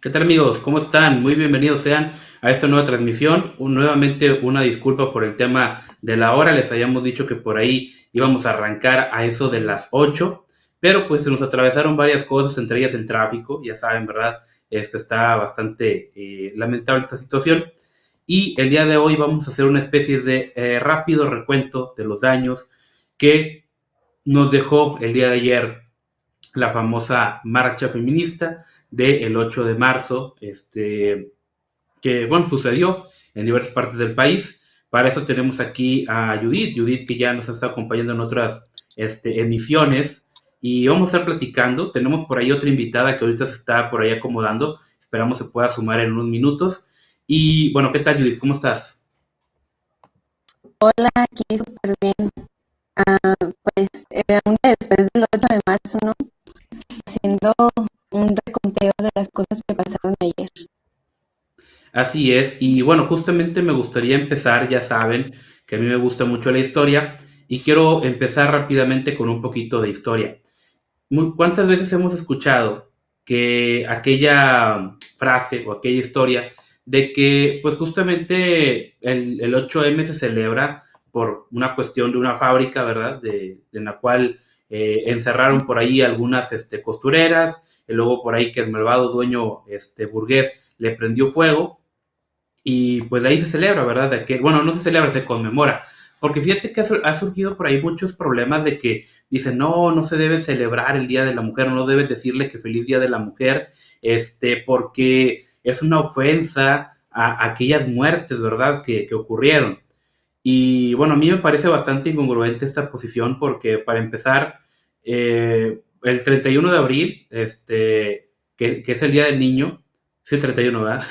¿Qué tal amigos? ¿Cómo están? Muy bienvenidos sean a esta nueva transmisión. Nuevamente una disculpa por el tema de la hora. Les habíamos dicho que por ahí íbamos a arrancar a eso de las 8, pero pues se nos atravesaron varias cosas, entre ellas el tráfico. Ya saben, ¿verdad? Esto está bastante lamentable esta situación. Y el día de hoy vamos a hacer una especie de rápido recuento de los daños que nos dejó el día de ayer la famosa marcha feminista del 8 de marzo, que bueno, sucedió en diversas partes del país. Para eso tenemos aquí a Judith que ya nos está acompañando en otras emisiones y vamos a estar platicando. Tenemos por ahí otra invitada que ahorita se está por ahí acomodando, esperamos se pueda sumar en unos minutos. Y bueno, ¿qué tal Judith? ¿Cómo estás? Hola, aquí súper bien. Pues era un día después del 8 de marzo, ¿no? Haciendo un reconteo de las cosas que pasaron ayer. Así es, y bueno, justamente me gustaría empezar, ya saben que a mí me gusta mucho la historia y quiero empezar rápidamente con un poquito de historia. ¿Cuántas veces hemos escuchado que aquella frase o aquella historia de que pues justamente el 8M se celebra por una cuestión de una fábrica, ¿verdad? En la cual encerraron por ahí algunas costureras, y luego por ahí que el malvado dueño burgués le prendió fuego y pues de ahí se celebra, ¿verdad? De que, bueno, no se celebra, se conmemora. Porque fíjate que ha surgido por ahí muchos problemas de que dicen, no, no se debe celebrar el Día de la Mujer, no debes decirle que feliz Día de la Mujer, porque es una ofensa a aquellas muertes, ¿verdad?, que ocurrieron. Y bueno, a mí me parece bastante incongruente esta posición porque para empezar, el 31 de abril, que es el Día del Niño, sí, el 31, ¿verdad?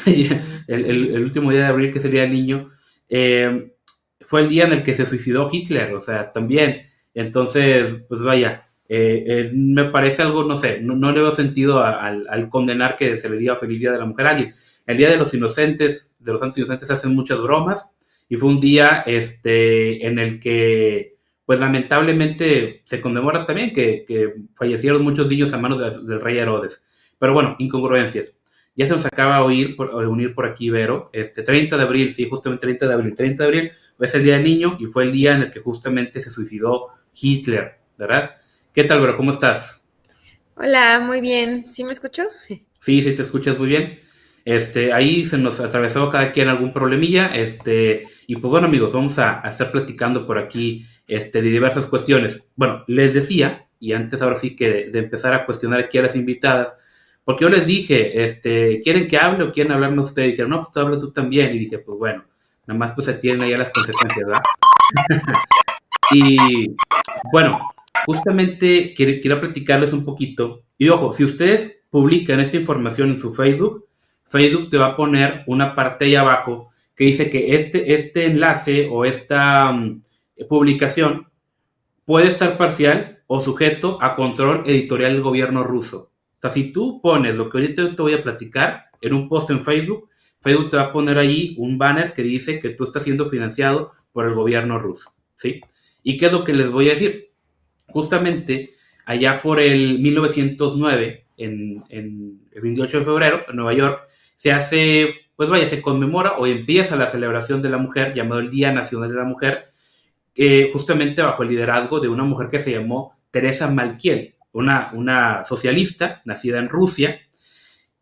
El último día de abril, que es el Día del Niño, eh, fue el día en el que se suicidó Hitler, o sea, también. Entonces, pues vaya, me parece algo, no sé, no le veo sentido al condenar que se le diga feliz Día de la Mujer a alguien. El Día de los Inocentes, de los Santos Inocentes, se hacen muchas bromas y fue un día en el que, pues lamentablemente, se conmemora también que fallecieron muchos niños a manos del rey Herodes. Pero bueno, incongruencias. Ya se nos acaba de unir por aquí Vero, 30 de abril, sí, justamente 30 de abril. 30 de abril es el Día del Niño y fue el día en el que justamente se suicidó Hitler, ¿verdad? ¿Qué tal, Vero? ¿Cómo estás? Hola, muy bien. ¿Sí me escucho? Sí, sí, te escuchas muy bien. Ahí se nos atravesó cada quien algún problemilla, y pues bueno amigos, vamos a estar platicando por aquí, de diversas cuestiones. Bueno, les decía, y antes ahora sí que de empezar a cuestionar aquí a las invitadas, porque yo les dije, ¿quieren que hable o quieren hablarme ustedes? Y dijeron, no, pues tú habla tú también. Y dije, pues bueno, nada más pues se tienen ahí a las consecuencias, ¿verdad? Y bueno, justamente quiero platicarles un poquito. Y ojo, si ustedes publican esta información en su Facebook, Facebook te va a poner una parte ahí abajo que dice que este enlace o esta publicación puede estar parcial o sujeto a control editorial del gobierno ruso. O sea, si tú pones lo que ahorita te voy a platicar en un post en Facebook, Facebook te va a poner ahí un banner que dice que tú estás siendo financiado por el gobierno ruso, ¿sí? ¿Y qué es lo que les voy a decir? Justamente allá por el 1909, en el 28 de febrero, en Nueva York, se hace, pues vaya, se conmemora o empieza la celebración de la mujer, llamado el Día Nacional de la Mujer, justamente bajo el liderazgo de una mujer que se llamó Teresa Malkiel, una socialista nacida en Rusia,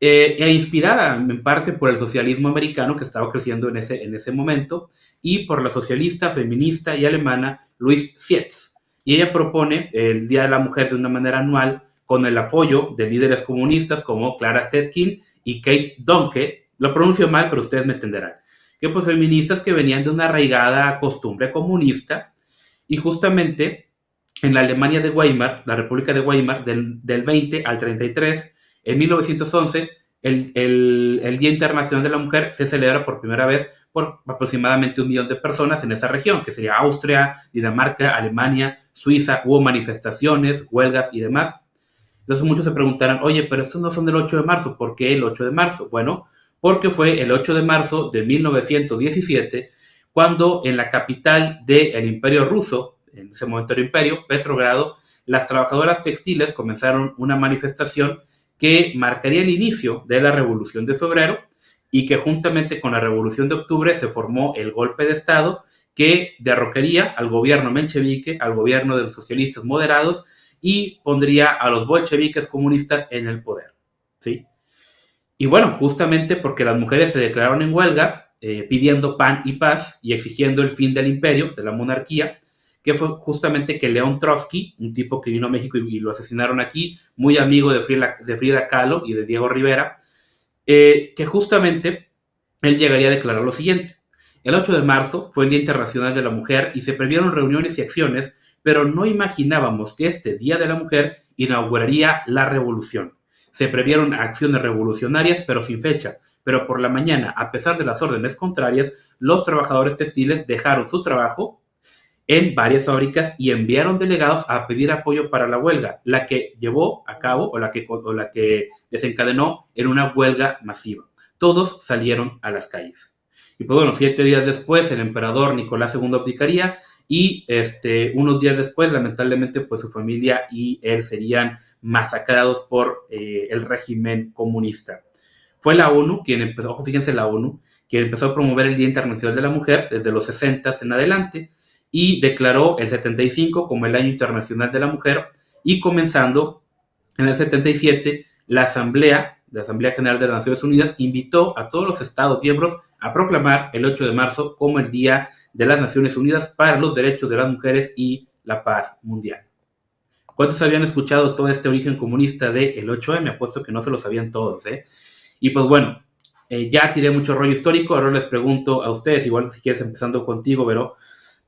inspirada en parte por el socialismo americano que estaba creciendo en ese momento y por la socialista, feminista y alemana Louise Sietz. Y ella propone el Día de la Mujer de una manera anual con el apoyo de líderes comunistas como Clara Zetkin y Kate Donke. Lo pronuncio mal, pero ustedes me entenderán. Que pues feministas que venían de una arraigada costumbre comunista y justamente en la Alemania de Weimar, la República de Weimar, del 20 al 33, en 1911, el Día Internacional de la Mujer se celebra por primera vez por aproximadamente 1 millón de personas en esa región, que sería Austria, Dinamarca, Alemania, Suiza. Hubo manifestaciones, huelgas y demás. Entonces muchos se preguntarán, oye, pero estos no son del 8 de marzo, ¿por qué el 8 de marzo? Bueno, porque fue el 8 de marzo de 1917 cuando en la capital del Imperio Ruso, en ese momento era Imperio, Petrogrado, las trabajadoras textiles comenzaron una manifestación que marcaría el inicio de la Revolución de Febrero y que juntamente con la Revolución de Octubre se formó el golpe de Estado que derrocaría al gobierno menchevique, al gobierno de los socialistas moderados y pondría a los bolcheviques comunistas en el poder, ¿sí? Y bueno, justamente porque las mujeres se declararon en huelga, pidiendo pan y paz y exigiendo el fin del imperio, de la monarquía, que fue justamente que León Trotsky, un tipo que vino a México y lo asesinaron aquí, muy amigo de Frida Kahlo y de Diego Rivera, que justamente él llegaría a declarar lo siguiente. El 8 de marzo fue el Día Internacional de la Mujer y se previeron reuniones y acciones, pero no imaginábamos que este Día de la Mujer inauguraría la revolución. Se previeron acciones revolucionarias, pero sin fecha. Pero por la mañana, a pesar de las órdenes contrarias, los trabajadores textiles dejaron su trabajo en varias fábricas y enviaron delegados a pedir apoyo para la huelga, la que llevó a cabo o la que desencadenó en una huelga masiva. Todos salieron a las calles. Y pues bueno, 7 días después el emperador Nicolás II abdicaría y unos días después, lamentablemente, pues su familia y él serían masacrados por el régimen comunista. Fue la ONU quien empezó, ojo, fíjense, la ONU, quien empezó a promover el Día Internacional de la Mujer desde los 60 en adelante y declaró el 75 como el Año Internacional de la Mujer y comenzando en el 77 la Asamblea General de las Naciones Unidas invitó a todos los Estados miembros a proclamar el 8 de marzo como el Día de las Naciones Unidas para los Derechos de las Mujeres y la Paz Mundial. ¿Cuántos habían escuchado todo este origen comunista del 8M? Apuesto que no se lo sabían todos, ¿eh? Y pues bueno, ya tiré mucho rollo histórico, ahora les pregunto a ustedes, igual si quieres empezando contigo, Vero,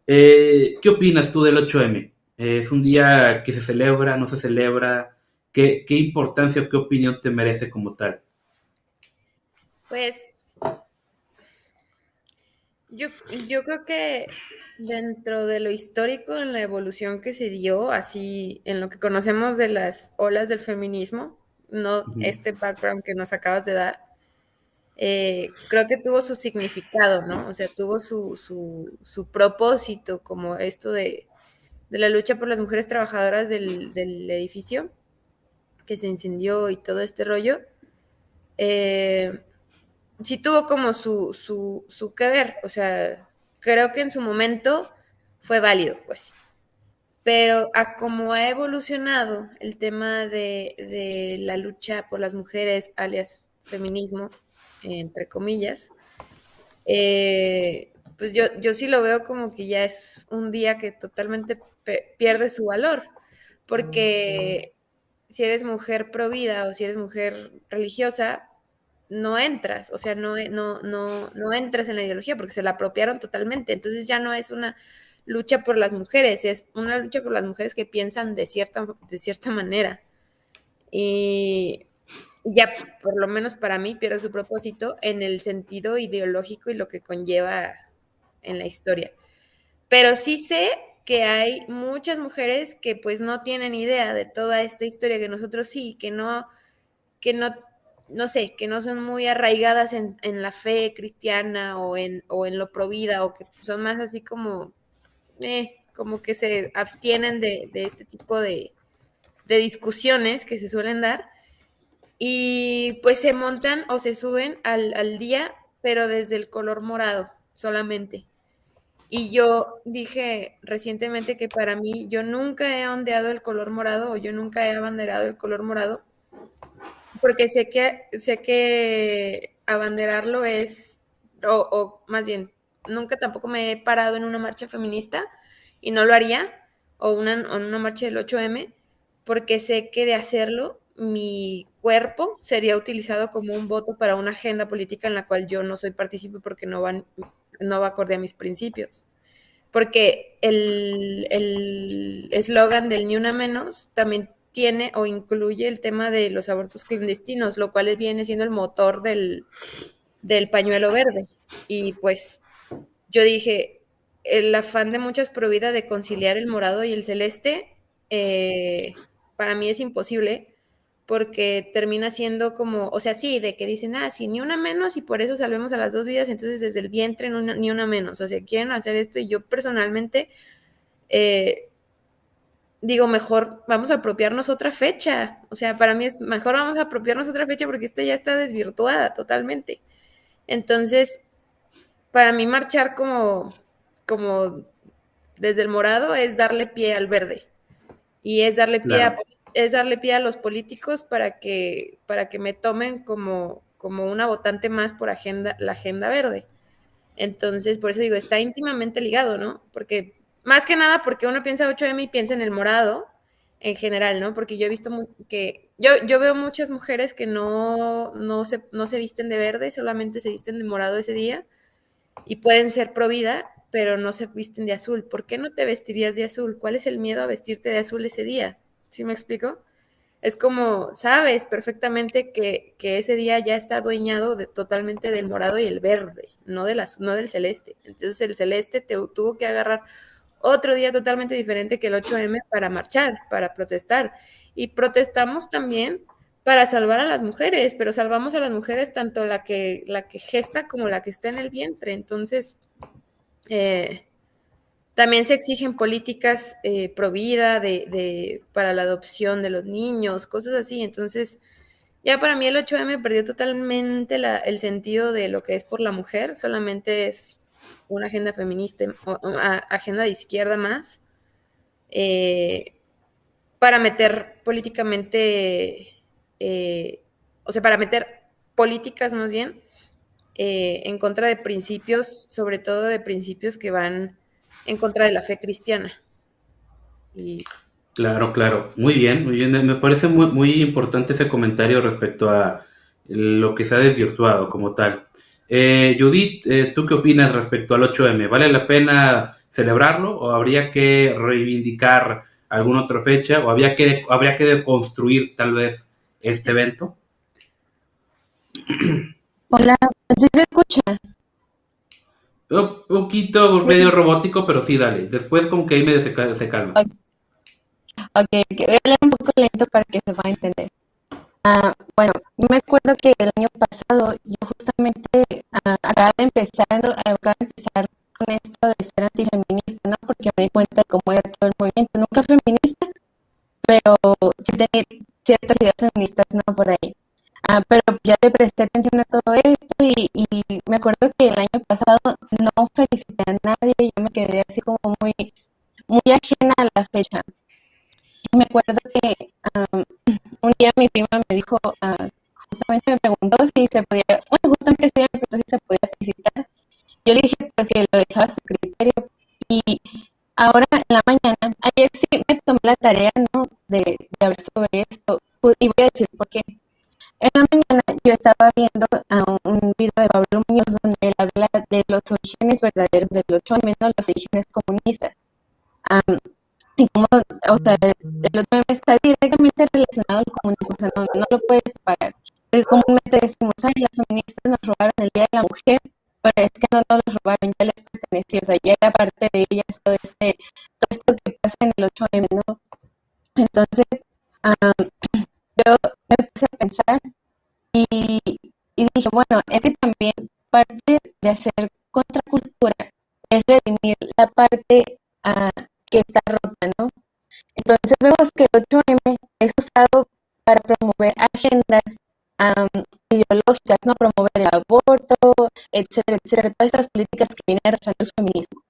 ¿qué opinas tú del 8M? ¿Es un día que se celebra, no se celebra? ¿Qué importancia o qué opinión te merece como tal? Pues yo creo que dentro de lo histórico, en la evolución que se dio, así en lo que conocemos de las olas del feminismo, no este background que nos acabas de dar, creo que tuvo su significado, ¿no? O sea, tuvo su propósito, como esto de la lucha por las mujeres trabajadoras del edificio que se incendió y todo este rollo. Sí tuvo como su que ver, o sea, creo que en su momento fue válido, pues. Pero a como ha evolucionado el tema de la lucha por las mujeres, alias feminismo, entre comillas, pues yo sí lo veo como que ya es un día que totalmente pierde su valor, porque si eres mujer pro vida o si eres mujer religiosa, no entras, o sea, no entras en la ideología porque se la apropiaron totalmente. Entonces ya no es una lucha por las mujeres, es una lucha por las mujeres que piensan de cierta manera. Y ya, por lo menos para mí, pierde su propósito en el sentido ideológico y lo que conlleva en la historia. Pero sí sé que hay muchas mujeres que pues no tienen idea de toda esta historia que nosotros sí, que no, no sé, que no son muy arraigadas en la fe cristiana o en lo provida, o que son más así como que se abstienen de este tipo de discusiones que se suelen dar, y pues se montan o se suben al día, pero desde el color morado solamente. Y yo dije recientemente que para mí yo nunca he ondeado el color morado o yo nunca he abanderado el color morado porque sé que abanderarlo es, o más bien, nunca tampoco me he parado en una marcha feminista y no lo haría, o una marcha del 8M, porque sé que de hacerlo mi cuerpo sería utilizado como un voto para una agenda política en la cual yo no soy partícipe porque no va acorde a mis principios. Porque el eslogan del Ni Una Menos también tiene o incluye el tema de los abortos clandestinos, lo cual viene siendo el motor del pañuelo verde. Y pues yo dije, el afán de muchas pro vida de conciliar el morado y el celeste, para mí es imposible porque termina siendo como, o sea, sí, de que dicen, sí, ni una menos y por eso salvemos a las dos vidas, entonces desde el vientre ni una menos, o sea, quieren hacer esto y yo personalmente digo, mejor vamos a apropiarnos otra fecha. O sea, para mí es mejor vamos a apropiarnos otra fecha porque esta ya está desvirtuada totalmente. Entonces, para mí marchar como desde el morado es darle pie al verde. Y es darle pie Claro. es darle pie a los políticos para que me tomen como una votante más por la agenda verde. Entonces, por eso digo, está íntimamente ligado, ¿no? Porque, más que nada, porque uno piensa 8M y piensa en el morado en general, ¿no? Porque yo he visto que, yo veo muchas mujeres que no se visten de verde, solamente se visten de morado ese día y pueden ser pro vida, pero no se visten de azul. ¿Por qué no te vestirías de azul? ¿Cuál es el miedo a vestirte de azul ese día? ¿Sí me explico? Es como, sabes perfectamente que ese día ya está adueñado totalmente del morado y el verde, no del celeste. Entonces el celeste tuvo que agarrar otro día totalmente diferente que el 8M para marchar, para protestar. Y protestamos también para salvar a las mujeres, pero salvamos a las mujeres tanto la que gesta como la que está en el vientre. Entonces, eh, también se exigen políticas pro vida para la adopción de los niños, cosas así. Entonces, ya para mí el 8M perdió totalmente el sentido de lo que es por la mujer, solamente es una agenda feminista, agenda de izquierda más, eh, para meter políticamente, o sea, para meter políticas más bien en contra de principios, sobre todo de principios que van en contra de la fe cristiana. Y Claro, claro. Muy bien, muy bien. Me parece muy, muy importante ese comentario respecto a lo que se ha desvirtuado como tal. Judith, ¿tú qué opinas respecto al 8M? ¿Vale la pena celebrarlo o habría que reivindicar alguna otra fecha o habría que deconstruir tal vez este evento? Hola, ¿sí se escucha? Un poquito medio robótico, pero sí, dale. Después como que ahí medio se calma. Ok, que voy a leer un poco lento para que se pueda entender. Bueno, yo me acuerdo que el año pasado yo justamente acaba de empezar con esto de ser antifeminista, ¿no? Porque me di cuenta de cómo era todo el movimiento. Nunca feminista, pero sí tenía ciertas ideas feministas, ¿no? Por ahí. Pero ya le presté atención a todo esto y me acuerdo que el año pasado no felicité a nadie, yo me quedé así como muy, muy ajena a la fecha. Y me acuerdo que un día mi prima me dijo, justamente me preguntó si se podía, bueno, justamente ese día me preguntó si se podía felicitar. Yo le dije pues que lo dejaba a su criterio. Y ahora en la mañana, ayer sí me tomé la tarea, ¿no? De hablar sobre esto. Y voy a decir por qué. En la mañana yo estaba viendo un video de Pablo Muñoz donde él habla de los orígenes verdaderos del 8M, ¿no? Los orígenes comunistas. Am, y cómo, o sea, el 8M está directamente relacionado al comunismo, o sea, no lo puedes separar. Comúnmente decimos, ay, las feministas nos robaron el Día de la Mujer, pero es que no nos lo robaron, ya les pertenecía, o sea, ya era parte de ellas todo esto que pasa en el 8M, ¿no? Entonces, yo me puse a pensar y, y dije, bueno, es que también parte de hacer contracultura es redimir la parte que está rota, ¿no? Entonces vemos que el 8M es usado para promover agendas ideológicas, ¿no? Promover el aborto, etcétera, etcétera, todas estas políticas que vienen arrastrando el feminismo.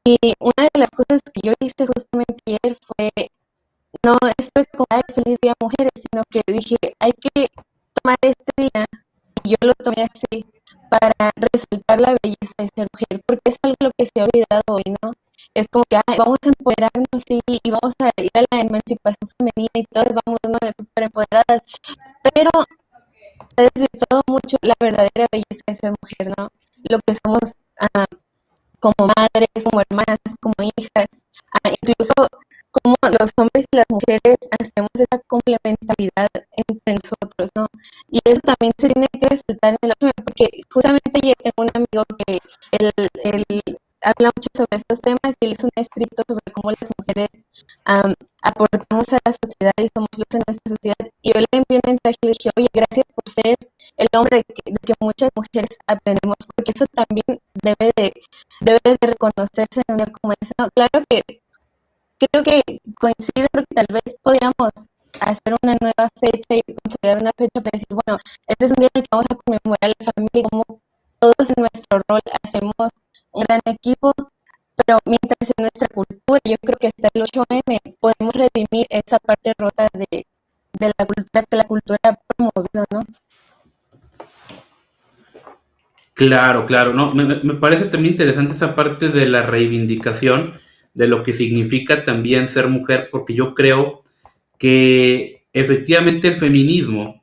Y una de las cosas que yo hice justamente ayer fue, no estoy como, ay, feliz día mujeres, sino que dije, hay que tomar este día, y yo lo tomé así, para resaltar la belleza de ser mujer, porque es algo lo que se ha olvidado hoy, ¿no? Es como que ay, vamos a empoderarnos y vamos a ir a la emancipación femenina y todas vamos a ser súper empoderadas, pero se ha desvirtuado mucho la verdadera belleza de ser mujer, ¿no? Lo que somos como madres, como hermanas, como hijas, incluso como los hombres y las mujeres hacemos esa complementariedad entre nosotros, ¿no? Y eso también se tiene que resaltar en el 8M, porque justamente ayer tengo un amigo que él habla mucho sobre estos temas y él hizo un escrito sobre cómo las mujeres aportamos a la sociedad y somos luz en nuestra sociedad. Y yo le envié un mensaje y le dije, oye, gracias por ser el hombre de que muchas mujeres aprendemos, porque eso también debe de reconocerse en un día como ese. No, claro que creo que coincide porque tal vez podríamos hacer una nueva fecha y considerar una fecha para decir, bueno, este es un día en el que vamos a conmemorar a la familia y como todos en nuestro rol hacemos un gran equipo, pero mientras en nuestra cultura, yo creo que hasta el 8M podemos redimir esa parte rota de la cultura que la cultura ha promovido, ¿no? Claro, claro, no, me parece también interesante esa parte de la reivindicación de lo que significa también ser mujer, porque yo creo que efectivamente el feminismo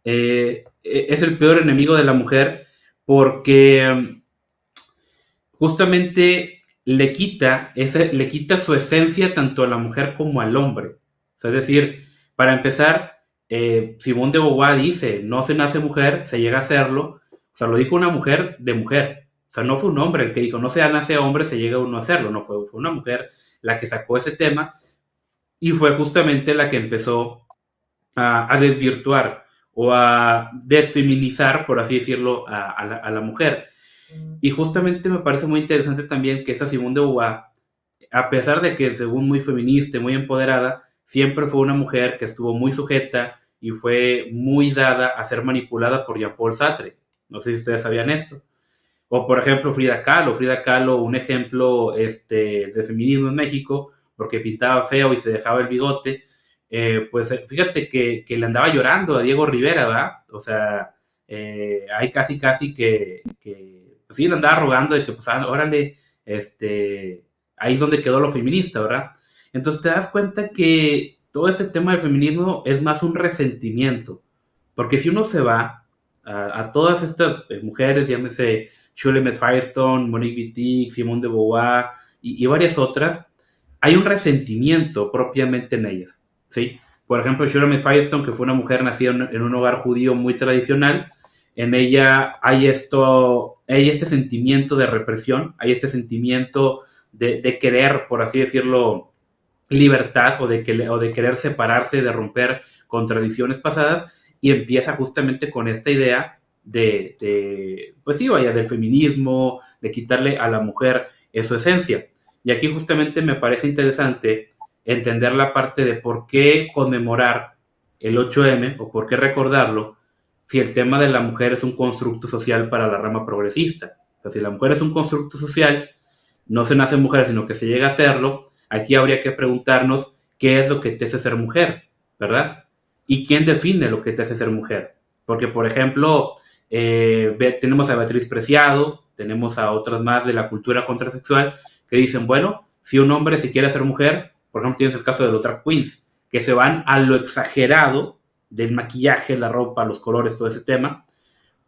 es el peor enemigo de la mujer porque justamente le quita su esencia tanto a la mujer como al hombre. O sea, es decir, para empezar, Simone de Beauvoir dice, no se nace mujer, se llega a serlo. O sea, lo dijo una mujer de mujer. O sea, no fue un hombre el que dijo, no se nace hombre, se llega uno a hacerlo. No, fue una mujer la que sacó ese tema y fue justamente la que empezó a desvirtuar o a desfeminizar, por así decirlo, a la mujer. Y justamente me parece muy interesante también que esa Simone de Beauvoir, a pesar de que según muy feminista, muy empoderada, siempre fue una mujer que estuvo muy sujeta y fue muy dada a ser manipulada por Jean-Paul Sartre. No sé si ustedes sabían esto. O por ejemplo Frida Kahlo, un ejemplo de feminismo en México, porque pintaba feo y se dejaba el bigote, pues fíjate que le andaba llorando a Diego Rivera, ¿verdad? O sea, hay casi que pues sí, le andaba rogando de que, pues, órale, ahí es donde quedó lo feminista, ¿verdad? Entonces te das cuenta que todo ese tema del feminismo es más un resentimiento, porque si uno se va a todas estas mujeres, llámese Shulamit Firestone, Monique Wittig, Simone de Beauvoir y varias otras, hay un resentimiento propiamente en ellas, ¿sí? Por ejemplo, Shulamit Firestone, que fue una mujer nacida en un hogar judío muy tradicional, en ella hay este sentimiento de represión, hay este sentimiento de querer, por así decirlo, libertad o de querer separarse, de romper con tradiciones pasadas, y empieza justamente con esta idea pues sí, vaya, del feminismo, de quitarle a la mujer su esencia. Y aquí justamente me parece interesante entender la parte de por qué conmemorar el 8M o por qué recordarlo si el tema de la mujer es un constructo social para la rama progresista. O sea, si la mujer es un constructo social, no se nace mujer, sino que se llega a serlo, aquí habría que preguntarnos qué es lo que te hace ser mujer, ¿verdad? ¿Y quién define lo que te hace ser mujer? Porque, por ejemplo, tenemos a Beatriz Preciado, tenemos a otras más de la cultura contrasexual que dicen, bueno, si un hombre se quiere hacer mujer, por ejemplo, tienes el caso de los drag queens, que se van a lo exagerado del maquillaje, la ropa, los colores, todo ese tema,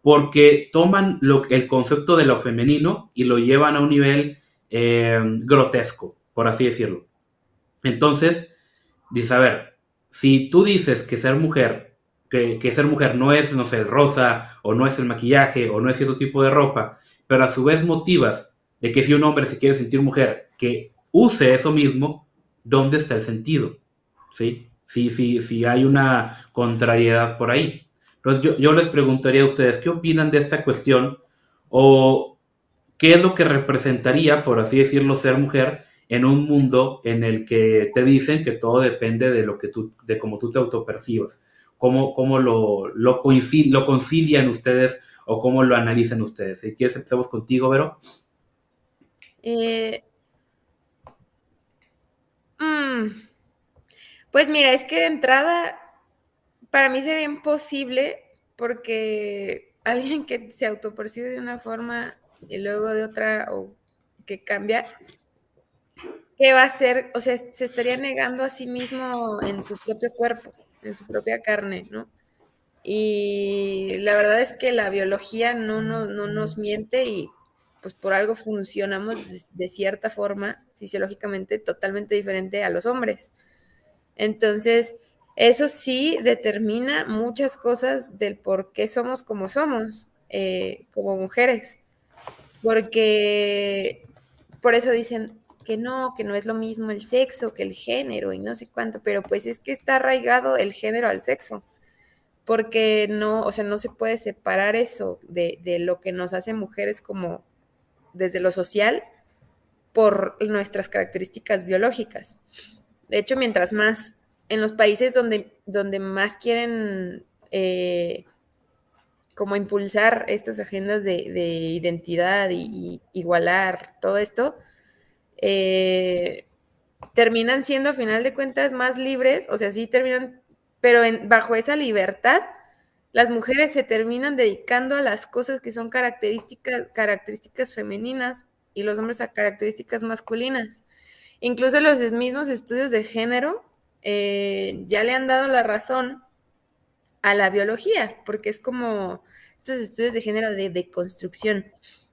porque toman el concepto de lo femenino y lo llevan a un nivel grotesco, por así decirlo. Entonces, dice, a ver, si tú dices que ser mujer, que ser mujer no es, no sé, el rosa, o no es el maquillaje, o no es cierto tipo de ropa, pero a su vez motivas de que si un hombre se quiere sentir mujer, que use eso mismo, ¿dónde está el sentido? ¿Sí? Sí, hay una contrariedad por ahí. Entonces yo les preguntaría a ustedes, ¿qué opinan de esta cuestión? ¿O qué es lo que representaría, por así decirlo, ser mujer en un mundo en el que te dicen que todo depende de de cómo tú te autopercibas? ¿Cómo lo concilian ustedes o cómo lo analizan ustedes? Si quieres, empezamos contigo, Vero. Eh, pues mira, es que de entrada para mí sería imposible porque alguien que se autopercibe de una forma y luego de otra o que cambia, ¿qué va a hacer? O sea, se estaría negando a sí mismo en su propio cuerpo, en su propia carne, ¿no? Y la verdad es que la biología no nos miente y pues por algo funcionamos de cierta forma fisiológicamente totalmente diferente a los hombres. Entonces, eso sí determina muchas cosas del por qué somos como mujeres, porque por eso dicen que no es lo mismo el sexo que el género y no sé cuánto, pero pues es que está arraigado el género al sexo, porque no, o sea, no se puede separar eso de lo que nos hace mujeres como desde lo social por nuestras características biológicas. De hecho, mientras más en los países donde más quieren como impulsar estas agendas de identidad y igualar todo esto, terminan siendo a final de cuentas más libres, o sea, sí terminan, pero bajo esa libertad, las mujeres se terminan dedicando a las cosas que son características femeninas y los hombres a características masculinas. Incluso los mismos estudios de género ya le han dado la razón a la biología, porque es como estos estudios de género de deconstrucción,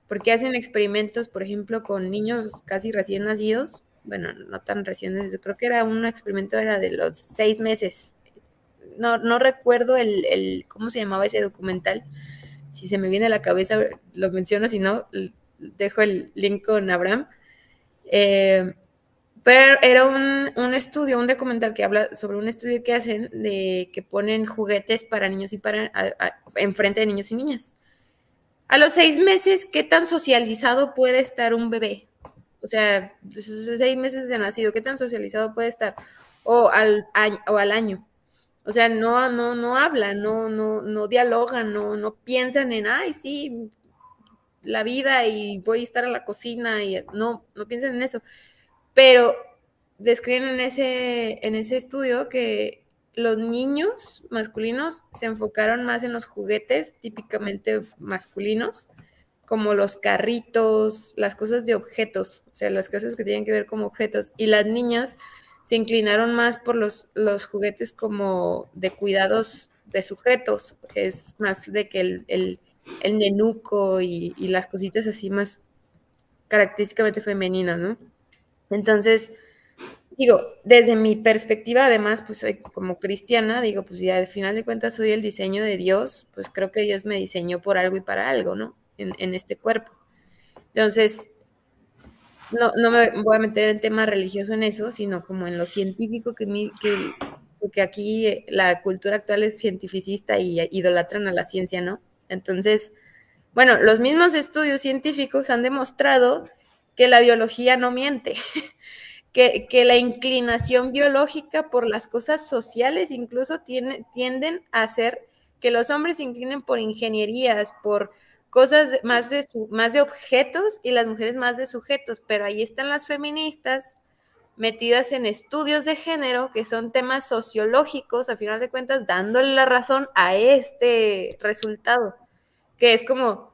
porque hacen experimentos, por ejemplo, con niños casi recién nacidos, bueno, no tan recién nacidos, creo que era un experimento, era de los 6 meses, no recuerdo cómo se llamaba ese documental, si se me viene a la cabeza lo menciono, si no, dejo el link con Abraham, pero era un estudio, un documental que habla sobre un estudio que hacen de que ponen juguetes para niños y para enfrente de niños y niñas. A los 6 meses, ¿qué tan socializado puede estar un bebé? O sea, 6 meses de nacido, ¿qué tan socializado puede estar? O al año. O sea, no hablan, no dialogan, no piensan en, ay, sí, la vida y voy a estar en la cocina y no piensan en eso. Pero describen en ese estudio que los niños masculinos se enfocaron más en los juguetes típicamente masculinos, como los carritos, las cosas de objetos, o sea, las cosas que tienen que ver como objetos, y las niñas se inclinaron más por los juguetes como de cuidados de sujetos, que es más de que el nenuco y las cositas así más característicamente femeninas, ¿no? Entonces, digo, desde mi perspectiva, además, pues soy como cristiana, digo, pues ya al final de cuentas soy el diseño de Dios, pues creo que Dios me diseñó por algo y para algo, ¿no? En este cuerpo. Entonces, no me voy a meter en tema religioso en eso, sino como en lo científico porque aquí la cultura actual es cientificista y idolatran a la ciencia, ¿no? Entonces, bueno, los mismos estudios científicos han demostrado que la biología no miente, que la inclinación biológica por las cosas sociales incluso tienden a hacer que los hombres se inclinen por ingenierías, por cosas más de objetos y las mujeres más de sujetos, pero ahí están las feministas metidas en estudios de género que son temas sociológicos, a final de cuentas, dándole la razón a este resultado, que es como,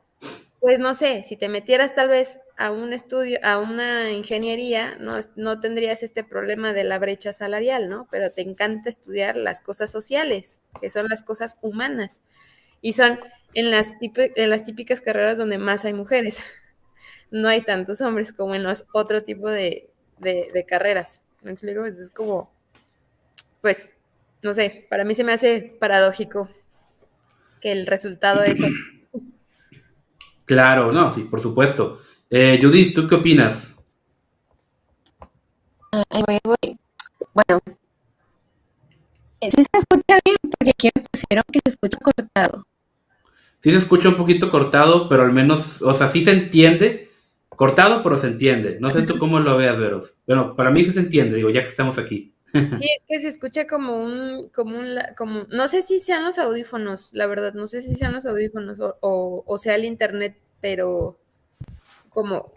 pues no sé, si te metieras tal vez a un estudio, a una ingeniería, no tendrías este problema de la brecha salarial, ¿no? Pero te encanta estudiar las cosas sociales, que son las cosas humanas, y son en las típicas carreras donde más hay mujeres. No hay tantos hombres como en los otro tipo de carreras. ¿Me explico? Pues es como, pues, no sé, para mí se me hace paradójico que el resultado es... Claro, no, sí, por supuesto. Judith, ¿tú qué opinas? Ahí voy. Bueno, sí se escucha bien porque aquí me pusieron que se escucha cortado. Sí se escucha un poquito cortado, pero al menos, o sea, sí se entiende. Cortado, pero se entiende. No sé tú cómo lo veas, Veros. Bueno, para mí sí se entiende, digo, ya que estamos aquí. Sí, es que se escucha como, no sé si sean los audífonos, la verdad, no sé si sean los audífonos o sea el internet, pero como,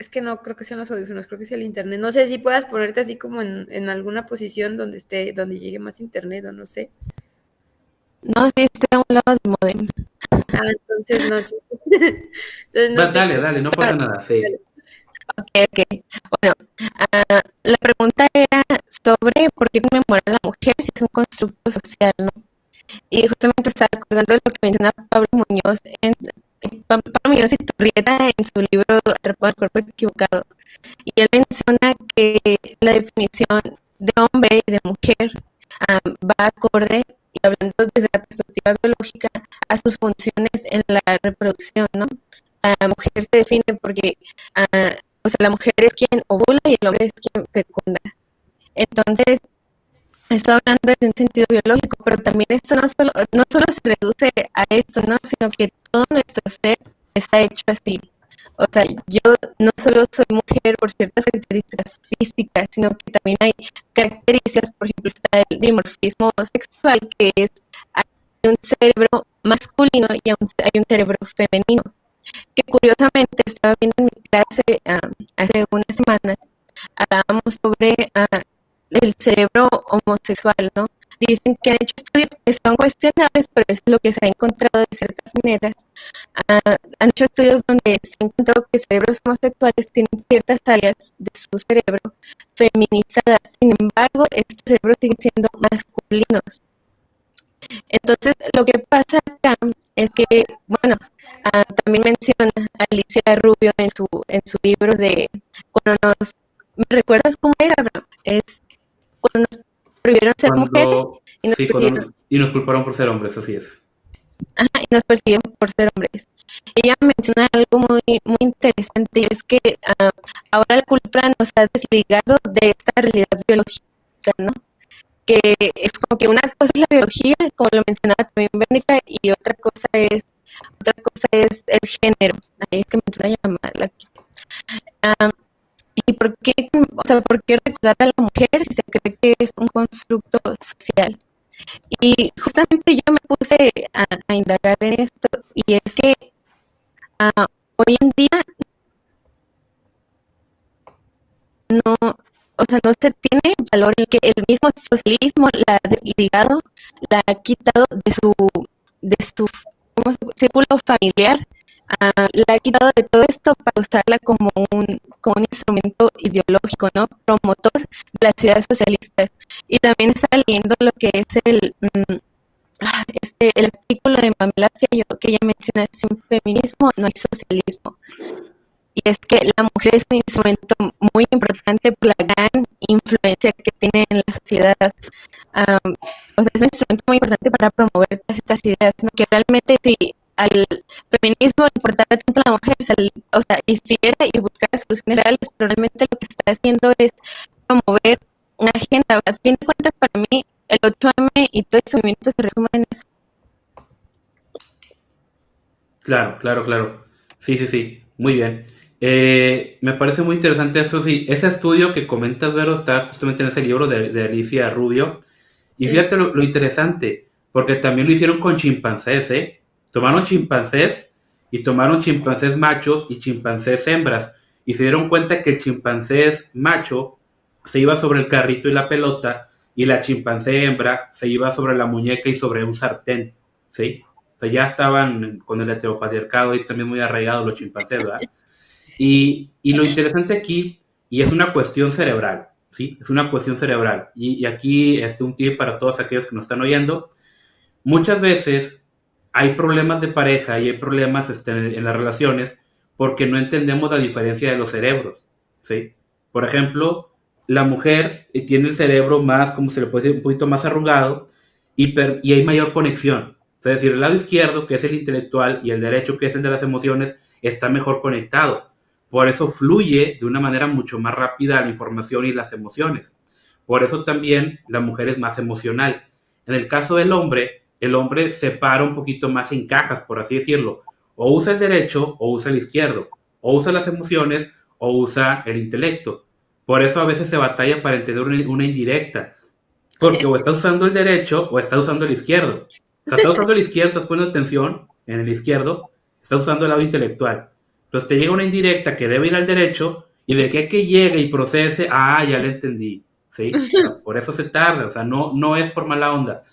es que no creo que sean los audífonos, creo que sea el internet. No sé si puedas ponerte así como en alguna posición donde llegue más internet o no sé. No, sí, estoy a un lado del modem. Entonces no. Entonces, no sé. Dale, no pasa nada, sí. Ok. Bueno, la pregunta era sobre por qué conmemorar a la mujer si es un constructo social, ¿no? Y justamente estaba acordando de lo que menciona Pablo Muñoz y Turrieta en su libro Atrapado en el cuerpo equivocado. Y él menciona que la definición de hombre y de mujer va acorde, y hablando desde la perspectiva biológica, a sus funciones en la reproducción, ¿no? La mujer se define porque o sea, la mujer es quien ovula y el hombre es quien fecunda. Entonces, estoy hablando desde un sentido biológico, pero también esto no solo se reduce a esto, ¿no? Sino que todo nuestro ser está hecho así. O sea, yo no solo soy mujer por ciertas características físicas, sino que también hay características, por ejemplo, está el dimorfismo sexual, que es hay un cerebro masculino y hay un cerebro femenino, que curiosamente estaba viendo en mi clase hace unas semanas, hablábamos sobre el cerebro homosexual, ¿no? Dicen que han hecho estudios que son cuestionables, pero es lo que se ha encontrado de ciertas maneras. Han hecho estudios donde se ha encontrado que cerebros homosexuales tienen ciertas áreas de su cerebro feminizadas, sin embargo, estos cerebros siguen siendo masculinos. Entonces, lo que pasa acá es que, bueno, también menciona Alicia Rubio en su libro de cuando nos, ¿me recuerdas cómo era, bro? Es cuando nos prohibieron ser mujeres Cuando, y nos sí, prohibieron, y nos culparon por ser hombres, así es. y nos persiguen por ser hombres. Ella menciona algo muy interesante y es que ahora la cultura nos ha desligado de esta realidad biológica, ¿no? Que es como que una cosa es la biología, como lo mencionaba también Bénica, y otra cosa es el género. Ahí es que me entró una llamada aquí. ¿Y por qué, o sea, por qué recordar a la mujer si se cree que es un constructo social? Y justamente yo me puse a indagar en esto, y es que hoy en día no, o sea, no se tiene valor en que el mismo socialismo la ha desligado, la ha quitado de su círculo familiar, la ha quitado de todo esto para usarla como un instrumento ideológico, ¿no? Promotor de las ideas socialistas. Y también está leyendo lo que es el artículo de Pamela Fiallo, que ella menciona: sin feminismo no hay socialismo. Y es que la mujer es un instrumento muy importante por la gran influencia que tiene en la sociedad. O sea, es un instrumento muy importante para promover todas estas ideas, ¿no? Que realmente si al feminismo le importara tanto a la mujer, o sea, hiciera y buscara soluciones reales, pero realmente lo que está haciendo es promover una agenda. A fin de cuentas, para mí, el 8M y todo ese movimiento se resume en eso. Claro, claro, claro. Sí, sí, sí. Muy bien. Me parece muy interesante eso. Sí, ese estudio que comentas, Vero, está justamente en ese libro de Alicia Rubio. Y Sí. fíjate lo interesante, porque también lo hicieron con chimpancés, ¿eh? Tomaron chimpancés y tomaron chimpancés machos y chimpancés hembras. Y se dieron cuenta que el chimpancé macho se iba sobre el carrito y la pelota, y la chimpancé hembra se iba sobre la muñeca y sobre un sartén, ¿sí? O sea, ya estaban con el heteropatriarcado y también muy arraigados los chimpancés, ¿verdad? Y lo interesante aquí, y es una cuestión cerebral, ¿sí? Es una cuestión cerebral. Y aquí un tip para todos aquellos que nos están oyendo. Muchas veces hay problemas de pareja y hay problemas en las relaciones porque no entendemos la diferencia de los cerebros, ¿sí? Por ejemplo, la mujer tiene el cerebro más, como se le puede decir, un poquito más arrugado y hay mayor conexión. Es decir, el lado izquierdo, que es el intelectual, y el derecho, que es el de las emociones, está mejor conectado. Por eso fluye de una manera mucho más rápida la información y las emociones. Por eso también la mujer es más emocional. En el caso del hombre, el hombre separa un poquito más en cajas, por así decirlo. O usa el derecho o usa el izquierdo. O usa las emociones o usa el intelecto. Por eso a veces se batalla para entender una indirecta. Porque o estás usando el derecho o estás usando el izquierdo. O sea, estás usando el izquierdo, estás poniendo atención en el izquierdo, estás usando el lado intelectual. Entonces te llega una indirecta que debe ir al derecho y de que llegue y procese, ya le entendí. ¿Sí? Por eso se tarda, o sea, no es por mala onda.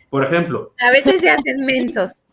Por ejemplo, A veces se hacen mensos.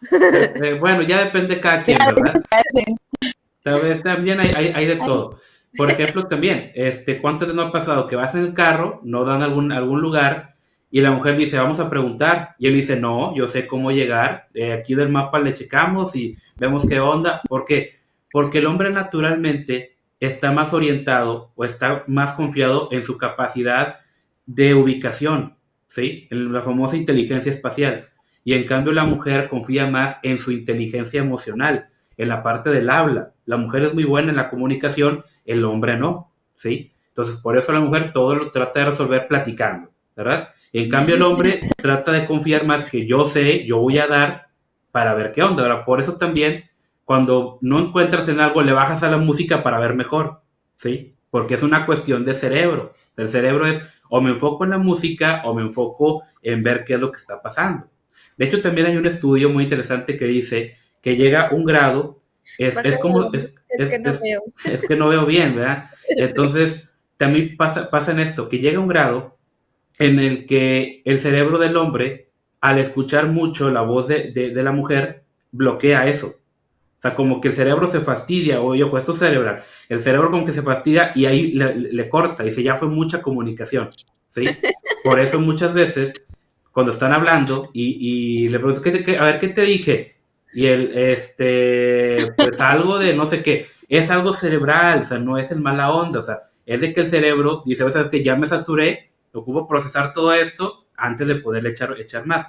bueno, ya depende de cada quien, ¿verdad? También hay de todo. Por ejemplo, también, ¿cuántas veces no ha pasado que vas en el carro, no dan algún lugar, y la mujer dice, vamos a preguntar, y él dice, no, yo sé cómo llegar, aquí del mapa le checamos y vemos qué onda? ¿Por qué? Porque el hombre naturalmente está más orientado o está más confiado en su capacidad de ubicación, ¿sí? En la famosa inteligencia espacial. Y en cambio la mujer confía más en su inteligencia emocional, en la parte del habla. La mujer es muy buena en la comunicación, el hombre no, ¿sí? Entonces, por eso la mujer todo lo trata de resolver platicando, ¿verdad? En cambio, el hombre trata de confiar más que yo sé, yo voy a dar para ver qué onda, ¿verdad? Por eso también cuando no encuentras en algo, le bajas a la música para ver mejor, ¿sí? Porque es una cuestión de cerebro. El cerebro es o me enfoco en la música o me enfoco en ver qué es lo que está pasando. De hecho, también hay un estudio muy interesante que dice que llega un grado, es Bájale la como, música, es que no veo. es que no veo bien, ¿verdad? Sí. Entonces, también pasa en esto, que llega un grado en el que el cerebro del hombre, al escuchar mucho la voz de la mujer, bloquea eso. O sea, como que el cerebro se fastidia, ojo, esto es cerebral. El cerebro como que se fastidia y ahí le corta, y dice, ya fue mucha comunicación, ¿sí? Por eso muchas veces, cuando están hablando y le pregunto, a ver, ¿qué te dije? Y él, pues algo de no sé qué, es algo cerebral, o sea, no es el mala onda, o sea, es de que el cerebro dice, sabes que ya me saturé, ocupo procesar todo esto antes de poderle echar más.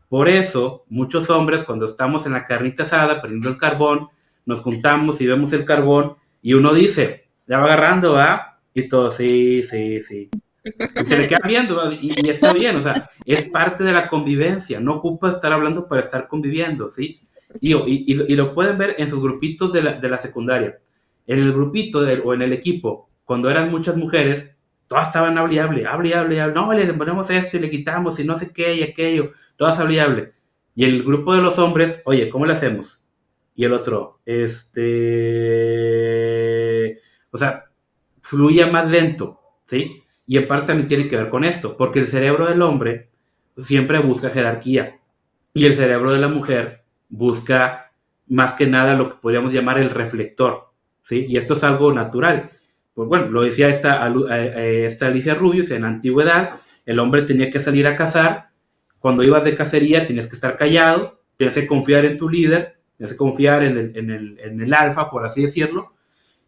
Por eso, muchos hombres, cuando estamos en la carnita asada, prendiendo el carbón, nos juntamos y vemos el carbón, y uno dice, ya va agarrando, ¿va? Y todo, sí, sí, sí. Y se le queda viendo, ¿va? Y está bien, o sea, es parte de la convivencia, no ocupa estar hablando para estar conviviendo, ¿sí? Y lo pueden ver en sus grupitos de la secundaria. En el grupito o en el equipo, cuando eran muchas mujeres, todas estaban hable y hable, hable y hable, hable. No, le ponemos esto y le quitamos y no sé qué y aquello, todas hable y hable. Y el grupo de los hombres, oye, ¿cómo le hacemos? Y el otro, o sea, fluye más lento, ¿sí? Y en parte también tiene que ver con esto, porque el cerebro del hombre siempre busca jerarquía y el cerebro de la mujer busca más que nada lo que podríamos llamar el reflector, ¿sí? Y esto es algo natural. Pues bueno, lo decía esta Alicia Rubio, en la antigüedad el hombre tenía que salir a cazar, cuando ibas de cacería tenías que estar callado, tenías que confiar en tu líder, tenías que confiar en el alfa, por así decirlo,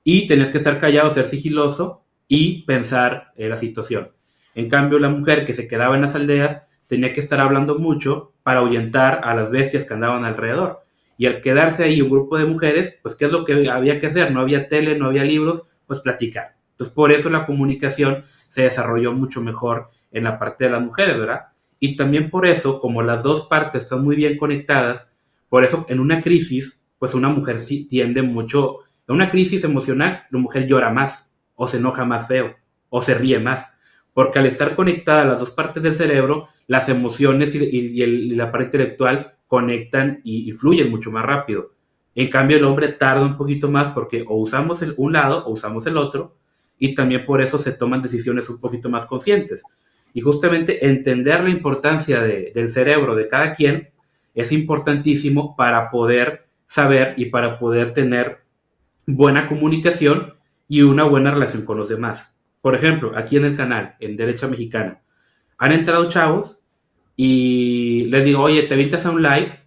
y tenías que estar callado, ser sigiloso y pensar la situación. En cambio, la mujer que se quedaba en las aldeas tenía que estar hablando mucho para ahuyentar a las bestias que andaban alrededor. Y al quedarse ahí un grupo de mujeres, pues ¿qué es lo que había que hacer? No había tele, no había libros, pues platicar. Entonces, por eso la comunicación se desarrolló mucho mejor en la parte de las mujeres, ¿verdad? Y también por eso, como las dos partes están muy bien conectadas, por eso en una crisis, pues una mujer sí tiende mucho. En una crisis emocional, la mujer llora más, o se enoja más feo, o se ríe más, porque al estar conectadas las dos partes del cerebro, las emociones y la parte intelectual conectan y fluyen mucho más rápido. En cambio, el hombre tarda un poquito más porque o usamos un lado o usamos el otro, y también por eso se toman decisiones un poquito más conscientes. Y justamente entender la importancia del cerebro de cada quien es importantísimo para poder saber y para poder tener buena comunicación y una buena relación con los demás. Por ejemplo, aquí en el canal, en Derecha Mexicana, han entrado chavos y les digo, oye, ¿te avientas a un live?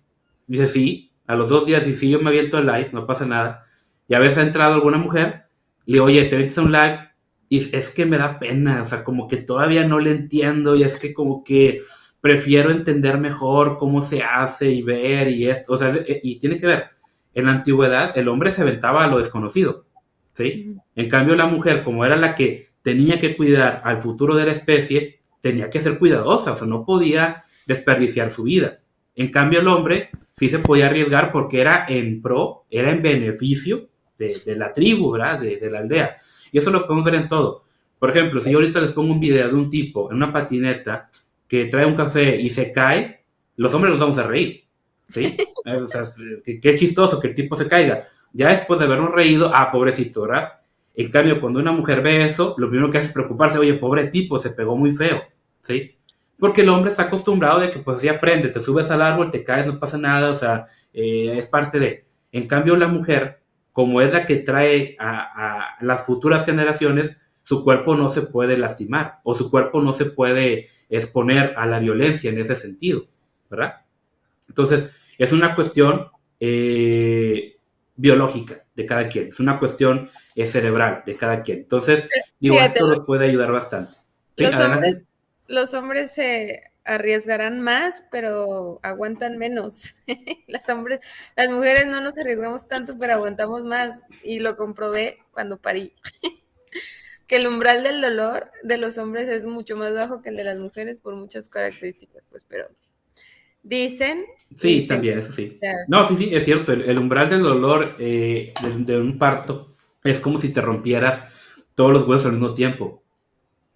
Dice, sí, a los 2 días, y sí, yo me aviento al live, no pasa nada. Y a veces ha entrado alguna mujer, le digo, oye, ¿te avientas a un live? Y es que me da pena, o sea, como que todavía no le entiendo y es que como que prefiero entender mejor cómo se hace y ver y esto, o sea, y tiene que ver, en la antigüedad el hombre se aventaba a lo desconocido, ¿sí? En cambio la mujer, como era la que tenía que cuidar al futuro de la especie, tenía que ser cuidadosa, o sea, no podía desperdiciar su vida. En cambio el hombre sí se podía arriesgar porque era en pro, era en beneficio de la tribu, ¿verdad? De la aldea. Y eso lo podemos ver en todo. Por ejemplo, si yo ahorita les pongo un video de un tipo en una patineta que trae un café y se cae, los hombres nos vamos a reír, ¿sí? O sea, qué chistoso que el tipo se caiga. Ya después de habernos reído, pobrecito, ¿verdad? En cambio, cuando una mujer ve eso, lo primero que hace es preocuparse, oye, pobre tipo, se pegó muy feo, ¿sí? Porque el hombre está acostumbrado de que pues así aprende, te subes al árbol, te caes, no pasa nada, o sea, es parte de. En cambio, la mujer, como es la que trae a las futuras generaciones, su cuerpo no se puede lastimar o su cuerpo no se puede exponer a la violencia en ese sentido, ¿verdad? Entonces, es una cuestión biológica de cada quien, es una cuestión cerebral de cada quien. Entonces, digo, Fíjate, esto nos puede ayudar bastante. ¿Sí? los Adelante. hombres, los hombres se arriesgarán más, pero aguantan menos. Las mujeres no nos arriesgamos tanto, pero aguantamos más. Y lo comprobé cuando parí. Que el umbral del dolor de los hombres es mucho más bajo que el de las mujeres por muchas características, pues, pero dicen, y Sí, según, también, eso sí. No, sí, sí, es cierto. El umbral del dolor de un parto es como si te rompieras todos los huesos al mismo tiempo.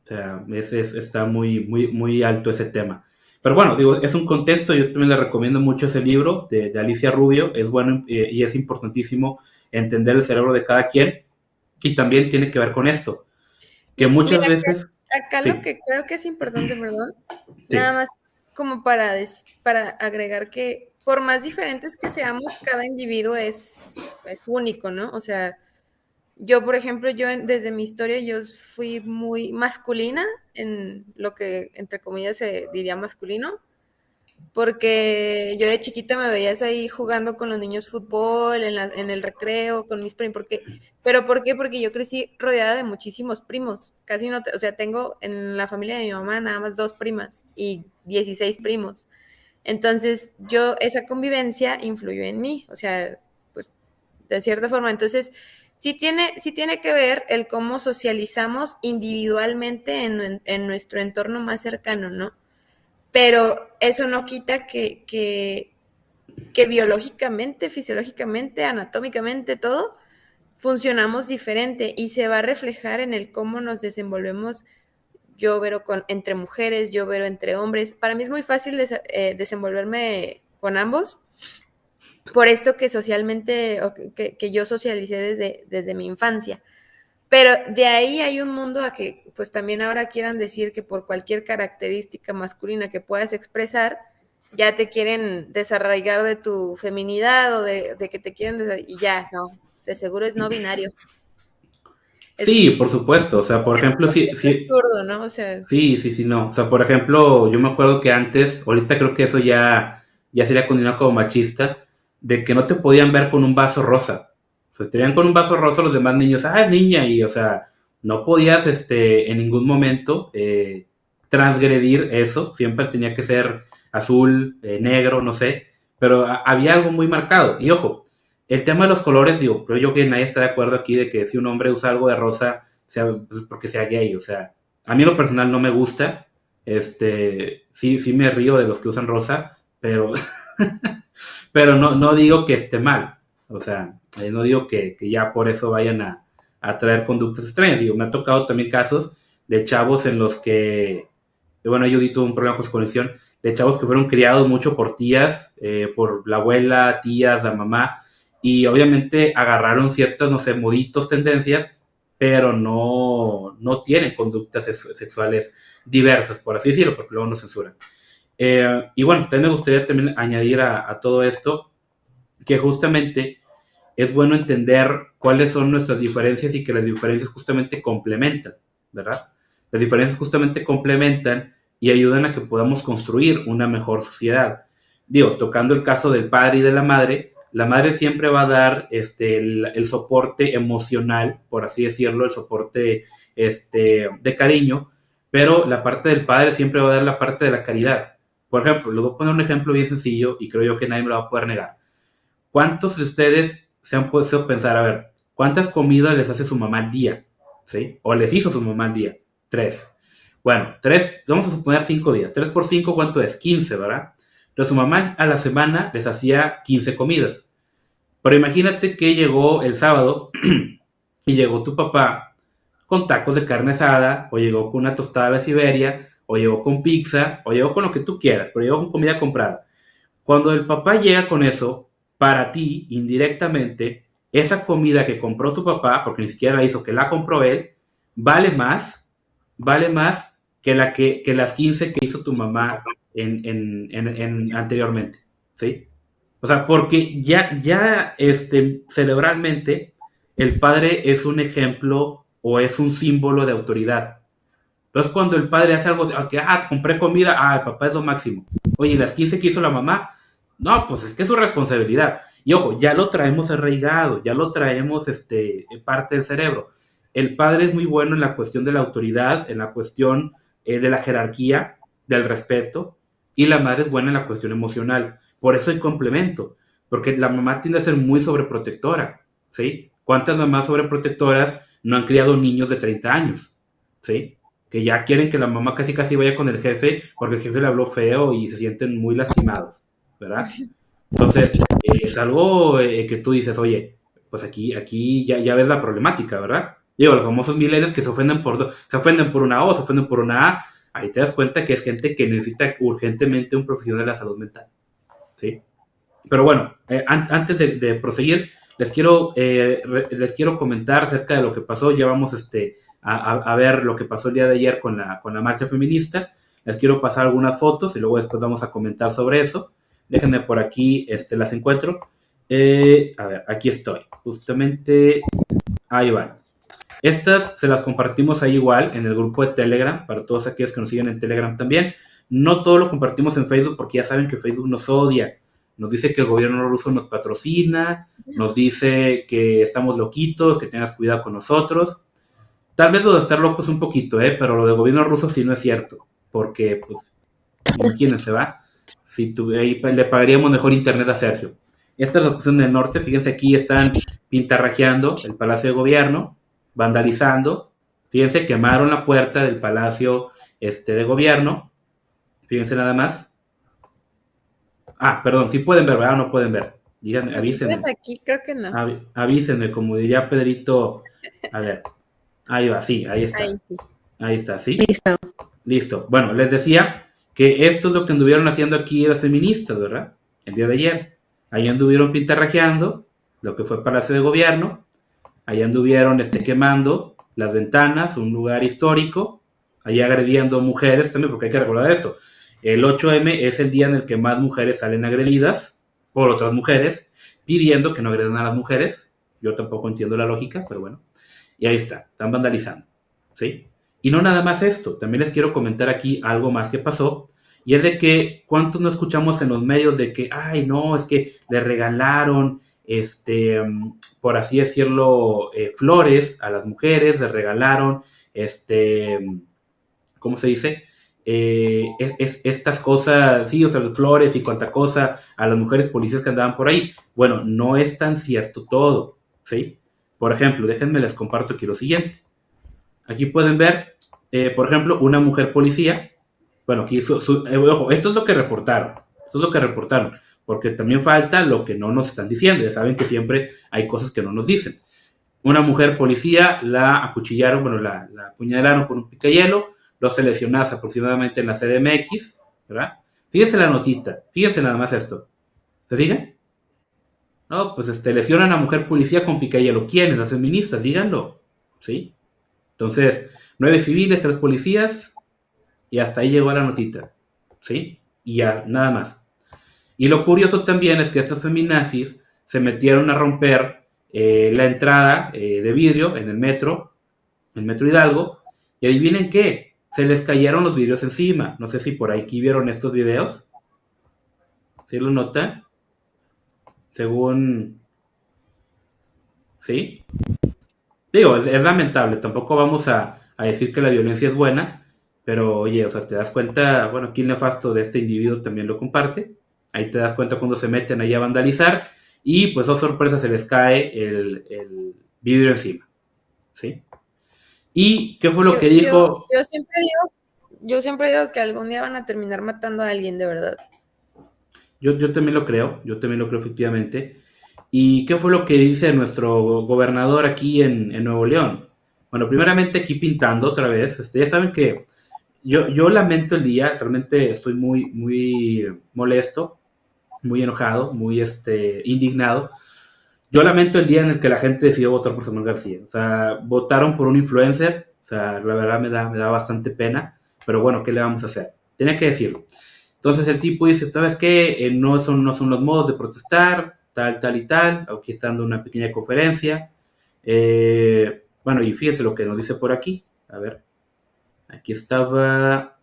O sea, está muy, muy, muy alto ese tema. Pero bueno, digo, es un contexto. Yo también le recomiendo mucho ese libro de Alicia Rubio. Es bueno y es importantísimo entender el cerebro de cada quien. Y también tiene que ver con esto, que Mira, muchas veces, acá lo sí, que creo que es importante, perdón, nada sí, más como para, para agregar que por más diferentes que seamos, cada individuo es único, ¿no? O sea, yo, por ejemplo, desde mi historia, yo fui muy masculina en lo que, entre comillas, se diría masculino, porque yo de chiquita me veías ahí jugando con los niños fútbol, en el recreo, con mis primos, ¿pero por qué? Porque yo crecí rodeada de muchísimos primos, casi no, o sea, tengo en la familia de mi mamá nada más 2 primas y 16 primos. Entonces, esa convivencia influyó en mí, o sea, pues, de cierta forma. Entonces, sí tiene que ver el cómo socializamos individualmente en nuestro entorno más cercano, ¿no? Pero eso no quita que biológicamente, fisiológicamente, anatómicamente, todo, funcionamos diferente y se va a reflejar en el cómo nos desenvolvemos. Yo veo entre mujeres, yo veo entre hombres. Para mí es muy fácil desenvolverme con ambos, por esto que socialmente, o que yo socialicé desde mi infancia. Pero de ahí hay un mundo a que pues también ahora quieran decir que por cualquier característica masculina que puedas expresar, ya te quieren desarraigar de tu feminidad o de que te quieren y ya, no, de seguro es no binario. Es, sí, por supuesto. O sea, por ejemplo, sí, es sí, absurdo, ¿no? O sea, sí, sí, sí, no. O sea, por ejemplo, yo me acuerdo que antes, ahorita creo que eso ya sería considerado como machista, de que no te podían ver con un vaso rosa. O sea, te veían con un vaso rosa los demás niños, ah, es niña, y o sea, no podías en ningún momento transgredir eso, siempre tenía que ser azul, negro, no sé, pero había algo muy marcado. Y ojo, el tema de los colores, digo, creo yo que nadie está de acuerdo aquí de que si un hombre usa algo de rosa, sea pues, porque sea gay, o sea, a mí en lo personal no me gusta. Sí, sí me río de los que usan rosa, pero, pero no digo que esté mal. O sea, no digo que ya por eso vayan a traer conductas extrañas. Digo, me ha tocado también casos de chavos en los que, bueno, yo tuve un problema con su conexión, de chavos que fueron criados mucho por tías, por la abuela, tías, la mamá, y obviamente agarraron ciertas, no sé, moditos, tendencias, pero no tienen conductas sexuales diversas, por así decirlo, porque luego nos censuran. Y bueno, también me gustaría también añadir a todo esto que justamente es bueno entender cuáles son nuestras diferencias y que las diferencias justamente complementan, ¿verdad? Las diferencias justamente complementan y ayudan a que podamos construir una mejor sociedad. Digo, tocando el caso del padre y de la madre siempre va a dar el soporte emocional, por así decirlo, el soporte de cariño, pero la parte del padre siempre va a dar la parte de la caridad. Por ejemplo, les voy a poner un ejemplo bien sencillo y creo yo que nadie me lo va a poder negar. ¿Cuántos de ustedes se han puesto a pensar, a ver, cuántas comidas les hace su mamá al día? ¿Sí? O les hizo su mamá al día. 3. Bueno, 3, vamos a suponer 5 días. 3 por 5, ¿cuánto es? 15, ¿verdad? Entonces su mamá a la semana les hacía 15 comidas. Pero imagínate que llegó el sábado y llegó tu papá con tacos de carne asada, o llegó con una tostada de la Siberia, o llegó con pizza, o llegó con lo que tú quieras, pero llegó con comida comprada. Cuando el papá llega con eso, para ti, indirectamente, esa comida que compró tu papá, porque ni siquiera la hizo, que la compró él, vale más, vale más que las 15 que hizo tu mamá anteriormente, ¿sí? O sea, porque cerebralmente, el padre es un ejemplo o es un símbolo de autoridad. Entonces, cuando el padre hace algo, que, compré comida, el papá es lo máximo. Oye, las 15 que hizo la mamá, no, pues es que es su responsabilidad. Y ojo, ya lo traemos arraigado, ya lo traemos parte del cerebro. El padre es muy bueno en la cuestión de la autoridad, en la cuestión de la jerarquía, del respeto, y la madre es buena en la cuestión emocional. Por eso el complemento, porque la mamá tiende a ser muy sobreprotectora, ¿sí? ¿Cuántas mamás sobreprotectoras no han criado niños de 30 años? ¿Sí? que ya quieren que la mamá casi casi vaya con el jefe porque el jefe le habló feo y se sienten muy lastimados, ¿verdad? Entonces, es algo que tú dices, oye, pues aquí ya ves la problemática, ¿verdad? Digo, los famosos millennials que se ofenden por una O, se ofenden por una A, ahí te das cuenta que es gente que necesita urgentemente un profesional de la salud mental, ¿sí? Pero bueno, antes de proseguir, les quiero comentar acerca de lo que pasó. Ya vamos a ver lo que pasó el día de ayer con la marcha feminista. Les quiero pasar algunas fotos y luego después vamos a comentar sobre eso. Déjenme por aquí, las encuentro. A ver, aquí estoy. Justamente, ahí van. Estas se las compartimos ahí igual en el grupo de Telegram, para todos aquellos que nos siguen en Telegram también. No todo lo compartimos en Facebook porque ya saben que Facebook nos odia. Nos dice que el gobierno ruso nos patrocina, nos dice que estamos loquitos, que tengas cuidado con nosotros. Tal vez lo de estar locos un poquito, pero lo del gobierno ruso sí no es cierto, porque pues, imagínense, ¿va? Si ahí le pagaríamos mejor internet a Sergio. Esta es la opción del norte, fíjense aquí están pintarrajeando el Palacio de Gobierno, vandalizando, fíjense quemaron la puerta del Palacio de Gobierno, fíjense nada más. Ah, perdón, sí pueden ver, ¿verdad? No pueden ver. Díganme, Pues si avísenme. ves aquí, creo que no. Avísenme, como diría Pedrito. A ver, ahí va, sí, ahí está. Ahí sí. Ahí está, ¿sí? Listo. Listo. Bueno, les decía que esto es lo que anduvieron haciendo aquí las feministas, ¿verdad? El día de ayer. Ahí anduvieron pintarrajeando lo que fue Palacio de Gobierno. Ahí anduvieron quemando las ventanas, un lugar histórico. Ahí agrediendo mujeres también, porque hay que recordar esto. El 8M es el día en el que más mujeres salen agredidas por otras mujeres, pidiendo que no agredan a las mujeres. Yo tampoco entiendo la lógica, pero bueno. Y ahí está, están vandalizando, ¿sí? Y no nada más esto, también les quiero comentar aquí algo más que pasó, y es de que, ¿cuántos no escuchamos en los medios de que, ay, no, es que le regalaron, por así decirlo, flores a las mujeres, les regalaron, ¿cómo se dice? Estas cosas, sí, o sea, flores y cuanta cosa a las mujeres policías que andaban por ahí. Bueno, no es tan cierto todo, ¿sí? Por ejemplo, déjenme les comparto aquí lo siguiente. Aquí pueden ver, por ejemplo, una mujer policía. Bueno, aquí ojo, esto es lo que reportaron. Esto es lo que reportaron. Porque también falta lo que no nos están diciendo. Ya saben que siempre hay cosas que no nos dicen. Una mujer policía la acuchillaron, bueno, la apuñalaron con un picayelo, 12 lesionadas aproximadamente en la CDMX, ¿verdad? Fíjense la notita, fíjense nada más esto. ¿Se fijan? No, pues lesionan a mujer policía con picayelo. ¿Quiénes? Las feministas, díganlo. ¿Sí? Entonces, 9 civiles, 3 policías, y hasta ahí llegó la notita. ¿Sí? Y ya, nada más. Y lo curioso también es que estos feminazis se metieron a romper la entrada de vidrio en el Metro Hidalgo, y adivinen qué, se les cayeron los vidrios encima. No sé si por aquí vieron estos videos. ¿Sí lo notan? Según... ¿Sí? Digo, es lamentable, tampoco vamos a decir que la violencia es buena, pero oye, o sea, te das cuenta, bueno, aquí el nefasto de este individuo también lo comparte, ahí te das cuenta cuando se meten ahí a vandalizar, y pues, oh sorpresa, se les cae el vidrio encima, ¿sí? ¿Y qué fue lo que dijo? Yo siempre digo que algún día van a terminar matando a alguien, de verdad. Yo también lo creo efectivamente. ¿Y qué fue lo que dice nuestro gobernador aquí en Nuevo León? Bueno, primeramente aquí pintando otra vez, ya saben que yo lamento el día, realmente estoy muy, muy molesto, muy enojado, muy indignado. Yo lamento el día en el que la gente decidió votar por Samuel García. O sea, votaron por un influencer, o sea, la verdad me da bastante pena, pero bueno, ¿qué le vamos a hacer? Tenía que decirlo. Entonces el tipo dice, ¿sabes qué? No son los modos de protestar, tal y tal. Aquí está dando una pequeña conferencia. Bueno, y fíjense lo que nos dice por aquí. A ver, aquí estaba...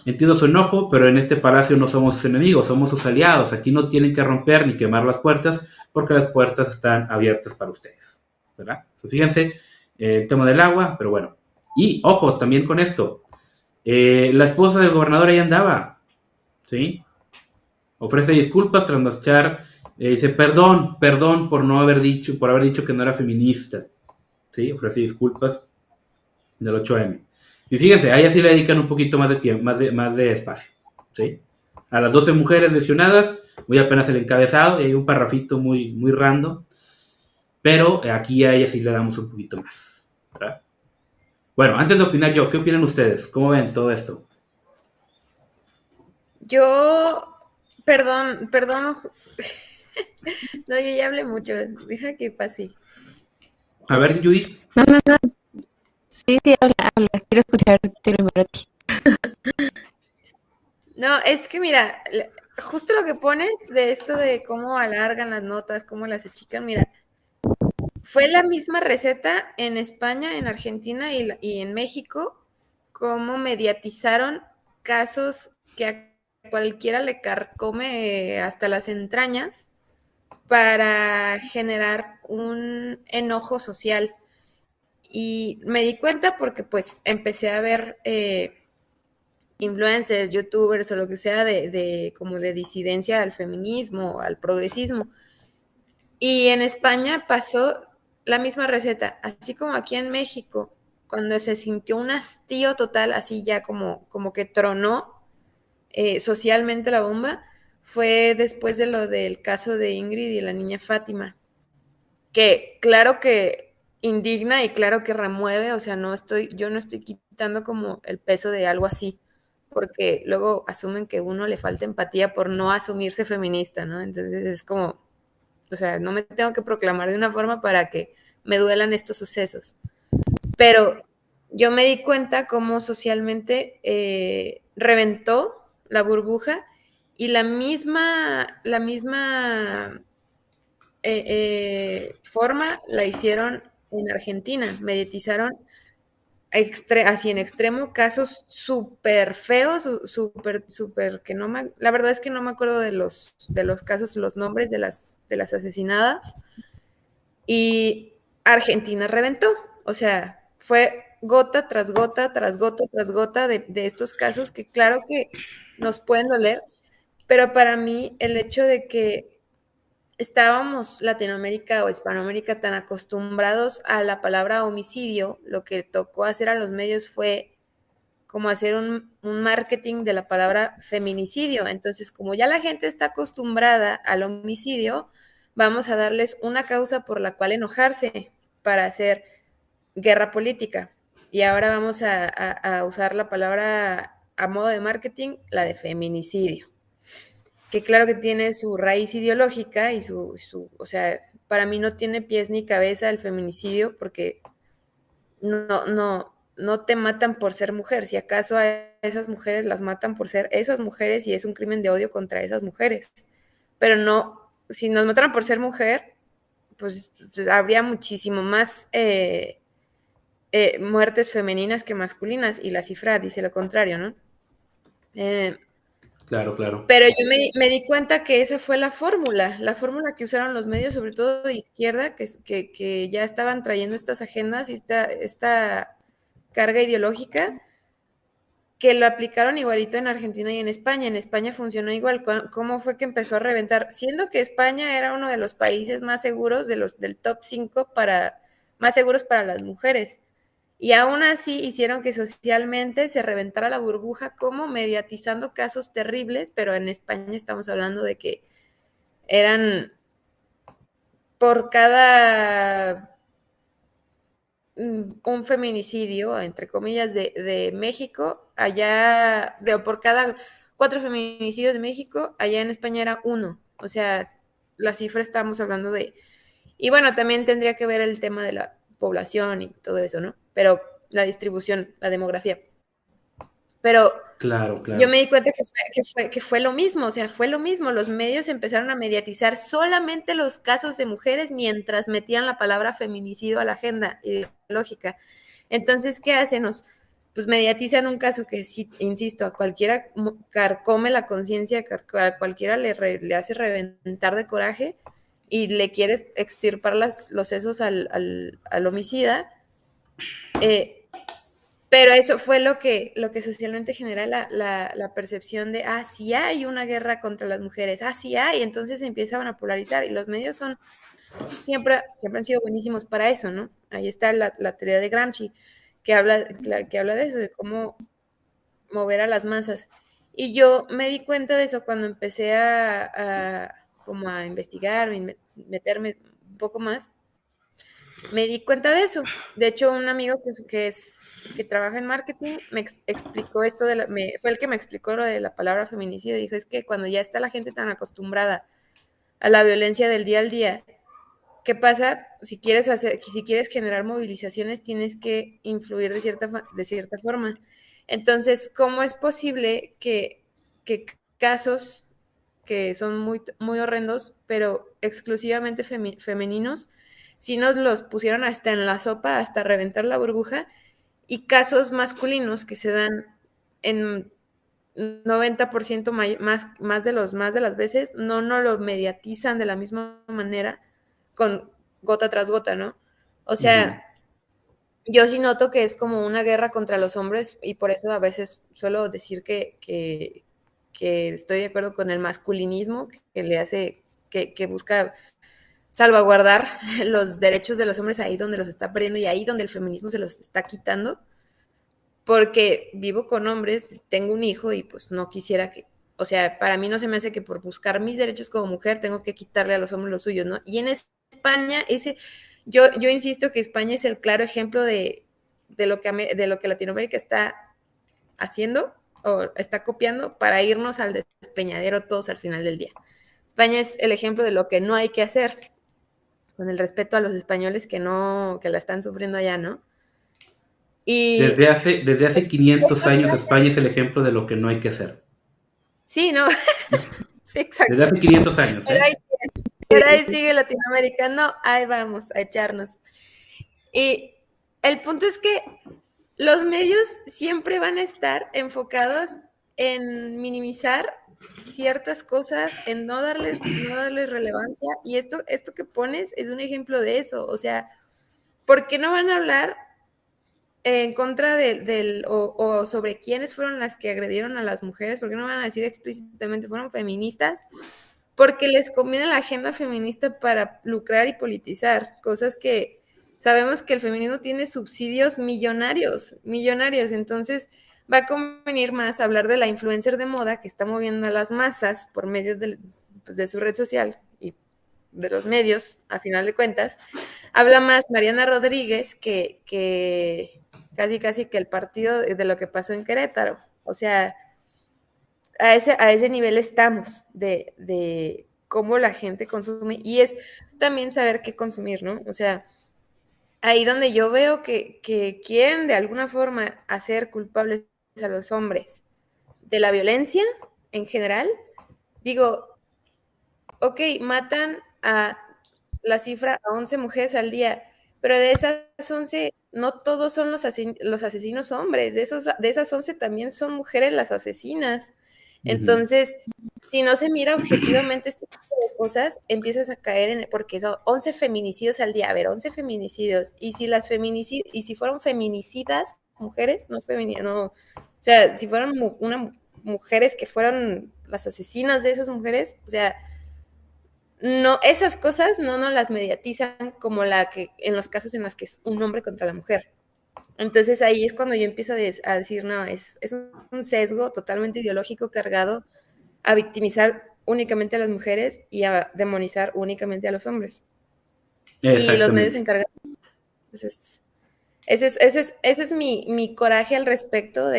Entiendo su enojo, pero en este palacio no somos sus enemigos, somos sus aliados. Aquí no tienen que romper ni quemar las puertas, porque las puertas están abiertas para ustedes, ¿verdad? Entonces, fíjense el tema del agua, pero bueno. Y ojo, también con esto, la esposa del gobernador ahí andaba, ¿sí? Ofrece disculpas tras marchar, dice perdón por haber dicho que no era feminista, ¿sí? Ofrece disculpas del 8M. Y fíjense, a ellas sí le dedican un poquito más de tiempo, más de espacio. ¿Sí? A las 12 mujeres lesionadas, muy apenas el encabezado, y hay un parrafito muy, muy random, pero aquí a ellas sí le damos un poquito más. ¿Verdad? Bueno, antes de opinar yo, ¿qué opinan ustedes? ¿Cómo ven todo esto? Yo, perdón, no, yo ya hablé mucho, deja que pase. A ver, Judith. No, no, no. Sí, sí, habla. Quiero escucharte primero a ti. No, es que mira, justo lo que pones de esto de cómo alargan las notas, cómo las achican, mira, fue la misma receta en España, en Argentina y en México, cómo mediatizaron casos que a cualquiera le carcome hasta las entrañas para generar un enojo social. Y me di cuenta porque pues empecé a ver influencers, youtubers o lo que sea como de disidencia al feminismo, al progresismo. Y en España pasó la misma receta, así como aquí en México, cuando se sintió un hastío total, así ya como que tronó socialmente la bomba, fue después de lo del caso de Ingrid y la niña Fátima, que claro que indigna y claro que remueve, o sea, yo no estoy quitando como el peso de algo así, porque luego asumen que uno le falta empatía por no asumirse feminista, ¿no? Entonces es como, o sea, no me tengo que proclamar de una forma para que me duelan estos sucesos. Pero yo me di cuenta cómo socialmente reventó la burbuja y la misma forma la hicieron en Argentina, mediatizaron así en extremo casos súper feos, súper que la verdad es que no me acuerdo de los casos, los nombres de las asesinadas, y Argentina reventó, o sea, fue gota tras gota, tras gota, tras gota de estos casos que claro que nos pueden doler, pero para mí el hecho de que estábamos Latinoamérica o Hispanoamérica tan acostumbrados a la palabra homicidio, lo que tocó hacer a los medios fue como hacer un marketing de la palabra feminicidio. Entonces, como ya la gente está acostumbrada al homicidio, vamos a darles una causa por la cual enojarse para hacer guerra política. Y ahora vamos a usar la palabra a modo de marketing, la de feminicidio, que claro que tiene su raíz ideológica y o sea, para mí no tiene pies ni cabeza el feminicidio porque no te matan por ser mujer. Si acaso a esas mujeres las matan por ser esas mujeres y es un crimen de odio contra esas mujeres. Pero no, si nos mataran por ser mujer, pues habría muchísimo más muertes femeninas que masculinas y la cifra dice lo contrario, ¿no? Claro, claro. Pero yo me di cuenta que esa fue la fórmula que usaron los medios, sobre todo de izquierda, que ya estaban trayendo estas agendas y esta carga ideológica, que lo aplicaron igualito en Argentina y en España. En España funcionó igual. ¿Cómo fue que empezó a reventar? Siendo que España era uno de los países más seguros, del top 5 más seguros para las mujeres. Y aún así hicieron que socialmente se reventara la burbuja como mediatizando casos terribles, pero en España estamos hablando de que eran por cada un feminicidio, entre comillas, de México, por cada 4 feminicidios de México, allá en España era 1. O sea, la cifra estamos hablando de... Y bueno, también tendría que ver el tema de la población y todo eso, ¿no? Pero la distribución, la demografía. Pero Claro, yo claro. me di cuenta que fue lo mismo, o sea, fue lo mismo. Los medios empezaron a mediatizar solamente los casos de mujeres mientras metían la palabra feminicidio a la agenda ideológica. Entonces, ¿qué hacen? Pues mediatizan un caso que, sí, insisto, a cualquiera carcome la conciencia, a cualquiera le hace reventar de coraje y le quieres extirpar los sesos al homicida. Pero eso fue lo que socialmente genera la percepción de, sí hay una guerra contra las mujeres, sí hay, entonces se empiezan a polarizar y los medios siempre han sido buenísimos para eso, ¿no? Ahí está la teoría de Gramsci, que habla de eso, de cómo mover a las masas. Y yo me di cuenta de eso cuando empecé como a investigar, meterme un poco más. Me di cuenta de eso. De hecho, un amigo que trabaja en marketing me explicó esto fue el que me explicó lo de la palabra feminicidio. Dijo, es que cuando ya está la gente tan acostumbrada a la violencia del día al día, ¿qué pasa? Si quieres generar movilizaciones, tienes que influir de cierta forma. Entonces, ¿cómo es posible que casos que son muy, muy horrendos, pero exclusivamente femeninos, si nos los pusieron hasta en la sopa, hasta reventar la burbuja, y casos masculinos que se dan en 90% más de las veces, no lo mediatizan de la misma manera con gota tras gota, ¿no? O sea, yo sí noto que es como una guerra contra los hombres y por eso a veces suelo decir que estoy de acuerdo con el masculinismo que le hace, que busca salvaguardar los derechos de los hombres ahí donde los está perdiendo y ahí donde el feminismo se los está quitando, porque vivo con hombres, tengo un hijo y pues no quisiera que, o sea, para mí no se me hace que por buscar mis derechos como mujer tengo que quitarle a los hombres los suyos, ¿no? Y en España, yo insisto que España es el claro ejemplo de lo que Latinoamérica está haciendo o está copiando para irnos al despeñadero todos al final del día. España es el ejemplo de lo que no hay que hacer, con el respeto a los españoles que la están sufriendo allá, ¿no? Y Desde hace 500 años España es el ejemplo de lo que no hay que hacer. sí, ¿no? Sí, Desde exacto. hace 500 años, Pero ¿eh? ahí sigue Latinoamérica, no, ahí vamos a echarnos. Y el punto es que los medios siempre van a estar enfocados en minimizar ciertas cosas, en no darles relevancia. Y esto que pones es un ejemplo de eso. O sea, ¿por qué no van a hablar en contra o sobre quiénes fueron las que agredieron a las mujeres? ¿Por qué no van a decir explícitamente fueron feministas? Porque les conviene la agenda feminista para lucrar y politizar, cosas que sabemos que el feminismo tiene subsidios millonarios, entonces va a convenir más hablar de la influencer de moda que está moviendo a las masas por medio pues, de su red social y de los medios, a final de cuentas. Habla más Mariana Rodríguez que casi que el partido de lo que pasó en Querétaro. O sea, a ese nivel estamos de cómo la gente consume y es también saber qué consumir, ¿no? O sea, ahí donde yo veo que quieren de alguna forma hacer culpables a los hombres de la violencia en general, digo, ok, matan a la cifra a 11 mujeres al día, pero de esas 11 no todos son los asesinos hombres, de esas 11 también son mujeres las asesinas. Entonces, si no se mira objetivamente este tipo de cosas, empiezas a caer porque son 11 feminicidios al día. A ver, 11 feminicidios. Y si fueron feminicidas, mujeres, no, o sea, si fueron mujeres que fueron las asesinas de esas mujeres, o sea, no, esas cosas no nos las mediatizan como la que en los casos en los que es un hombre contra la mujer. Entonces ahí es cuando yo empiezo a decir, no, es un sesgo totalmente ideológico cargado a victimizar únicamente a las mujeres y a demonizar únicamente a los hombres. Y los medios se Exactamente. encargan. Entonces, ese es mi coraje al respecto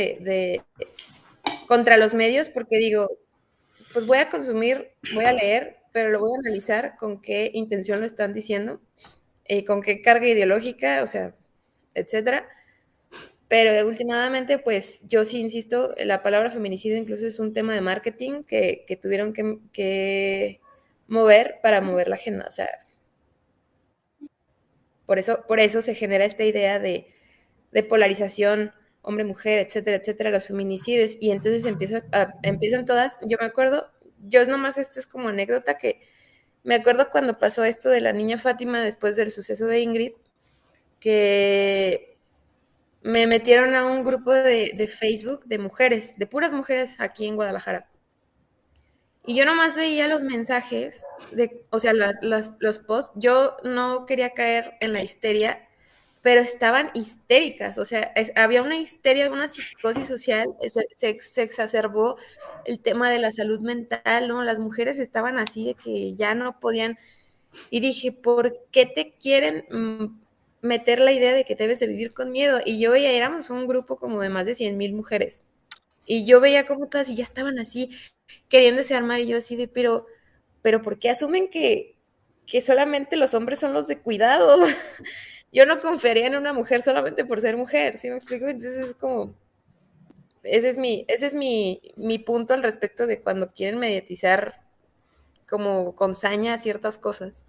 contra los medios, porque digo, pues voy a consumir, voy a leer, pero lo voy a analizar con qué intención lo están diciendo, con qué carga ideológica, o sea, etcétera. Pero últimamente, pues yo sí insisto, la palabra feminicidio incluso es un tema de marketing que tuvieron que mover para mover la agenda. O sea, por eso se genera esta idea de polarización, hombre-mujer, etcétera, etcétera, los feminicidios. Y entonces empiezan todas, yo me acuerdo, yo nomás esto es como anécdota que me acuerdo cuando pasó esto de la niña Fátima después del suceso de Ingrid, que me metieron a un grupo de Facebook de mujeres, de puras mujeres aquí en Guadalajara. Y yo nomás veía los mensajes, o sea, los posts. Yo no quería caer en la histeria, pero estaban histéricas, o sea, había una histeria, una psicosis social, se exacerbó el tema de la salud mental, ¿no? Las mujeres estaban así de que ya no podían, y dije, ¿por qué te quieren meter la idea de que debes de vivir con miedo? Y yo veía, éramos un grupo como de más de 100,000 mujeres, y yo veía como todas y ya estaban así, queriéndose armar, y yo así de, pero ¿por qué asumen que solamente los hombres son los de cuidado? Yo no confiaría en una mujer solamente por ser mujer, ¿sí me explico? Entonces es como, ese es mi punto al respecto de cuando quieren mediatizar como con saña ciertas cosas.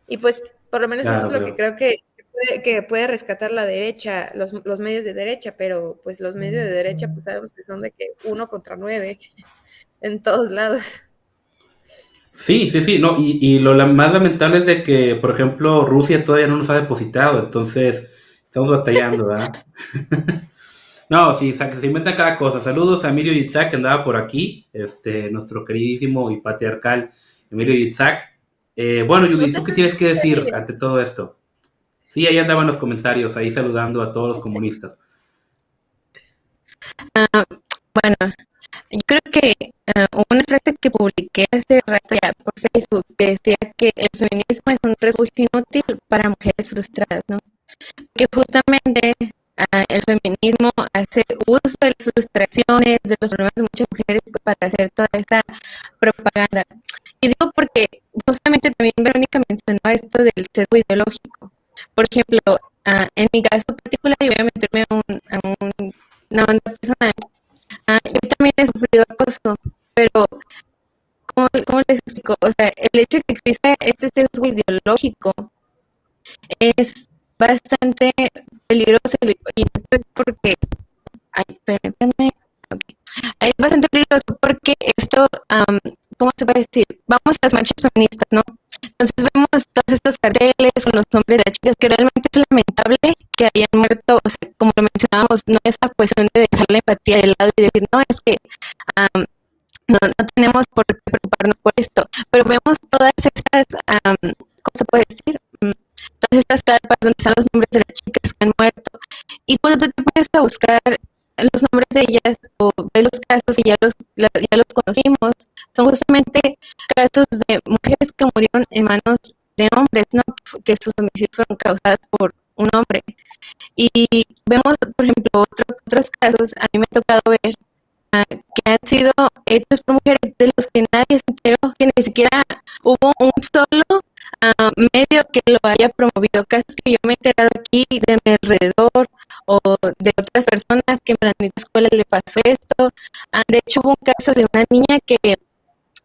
Y pues por lo menos eso Claro, es lo que pero creo que puede rescatar la derecha, los medios de derecha, pero pues los medios de derecha pues sabemos que son de que 1 contra 9 en todos lados. sí, sí, sí, no, y lo más lamentable es de que, por ejemplo, Rusia todavía no nos ha depositado, entonces estamos batallando, ¿verdad? No, sí, se inventa cada cosa. Saludos a Emilio Yitzhak, que andaba por aquí, nuestro queridísimo y patriarcal Emilio Yitzhak. Bueno, Judy, ¿tú qué Josefo tienes que decir Emilia. ante todo esto? Sí, ahí andaban los comentarios, ahí saludando a todos los comunistas. Ah, bueno, yo creo que hubo una frase que publiqué hace rato ya por Facebook que decía que el feminismo es un refugio inútil para mujeres frustradas, ¿no? Que justamente el feminismo hace uso de las frustraciones, de los problemas de muchas mujeres pues, para hacer toda esa propaganda. Y digo porque justamente también Verónica mencionó esto del sesgo ideológico. Por ejemplo, en mi caso particular, y voy a meterme una onda personal, yo también he sufrido acoso, pero ¿cómo les explico? O sea, el hecho de que exista este sesgo ideológico es bastante peligroso y porque, ay, espérenme, okay. Es bastante peligroso porque esto, ¿cómo se puede decir? Vamos a las marchas feministas, ¿no? Entonces vemos todos estos carteles con los nombres de las chicas que realmente es lamentable que hayan muerto, o sea, como lo mencionábamos, no es una cuestión de dejar la empatía de lado y decir, no, es que no tenemos por qué preocuparnos por esto, pero vemos todas estas, ¿cómo se puede decir? Todas estas carpas donde están los nombres de las chicas que han muerto. Y cuando tú te pones a buscar los nombres de ellas o ves los casos que ya los conocimos, son justamente casos de mujeres que murieron en manos de hombres, ¿no? Que sus homicidios fueron causados por un hombre. Y vemos, por ejemplo, otros casos, a mí me ha tocado ver que han sido hechos por mujeres de los que nadie se enteró, que ni siquiera hubo un solo medio que lo haya promovido. Casos que yo me he enterado aquí de mi alrededor o de otras personas que en la escuela le pasó esto. De hecho, hubo un caso de una niña que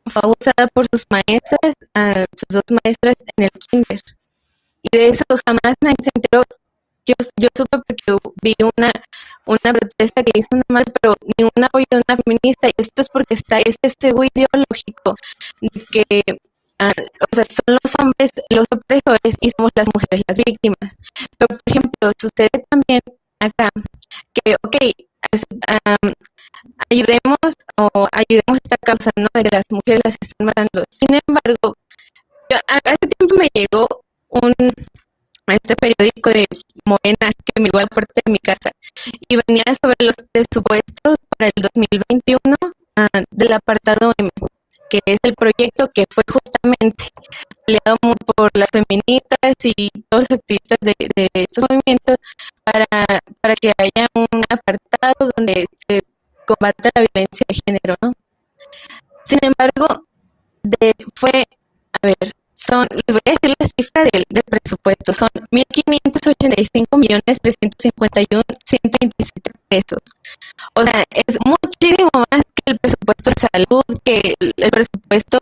fue abusada por sus maestras, sus dos maestras en el kinder. Y de eso jamás nadie se enteró. Yo supe porque vi una protesta que hizo una madre, pero ni un apoyo de una feminista. Y esto es porque está este sesgo ideológico de que, o sea, son los hombres los opresores y somos las mujeres las víctimas. Pero, por ejemplo, sucede también acá que, ok, ayudemos esta causa, ¿no? De que las mujeres las están matando. Sin embargo, hace tiempo me llegó este periódico de Morena que me llegó a la puerta de mi casa y venía sobre los presupuestos para el 2021 del apartado M, que es el proyecto que fue justamente peleado por las feministas y todos los activistas de estos movimientos para que haya un apartado donde se combata la violencia de género, ¿no? Sin embargo, a ver, les voy a decir la cifra del presupuesto, son 1.585.351.127 pesos. O sea, es muchísimo más que el presupuesto de salud, que el presupuesto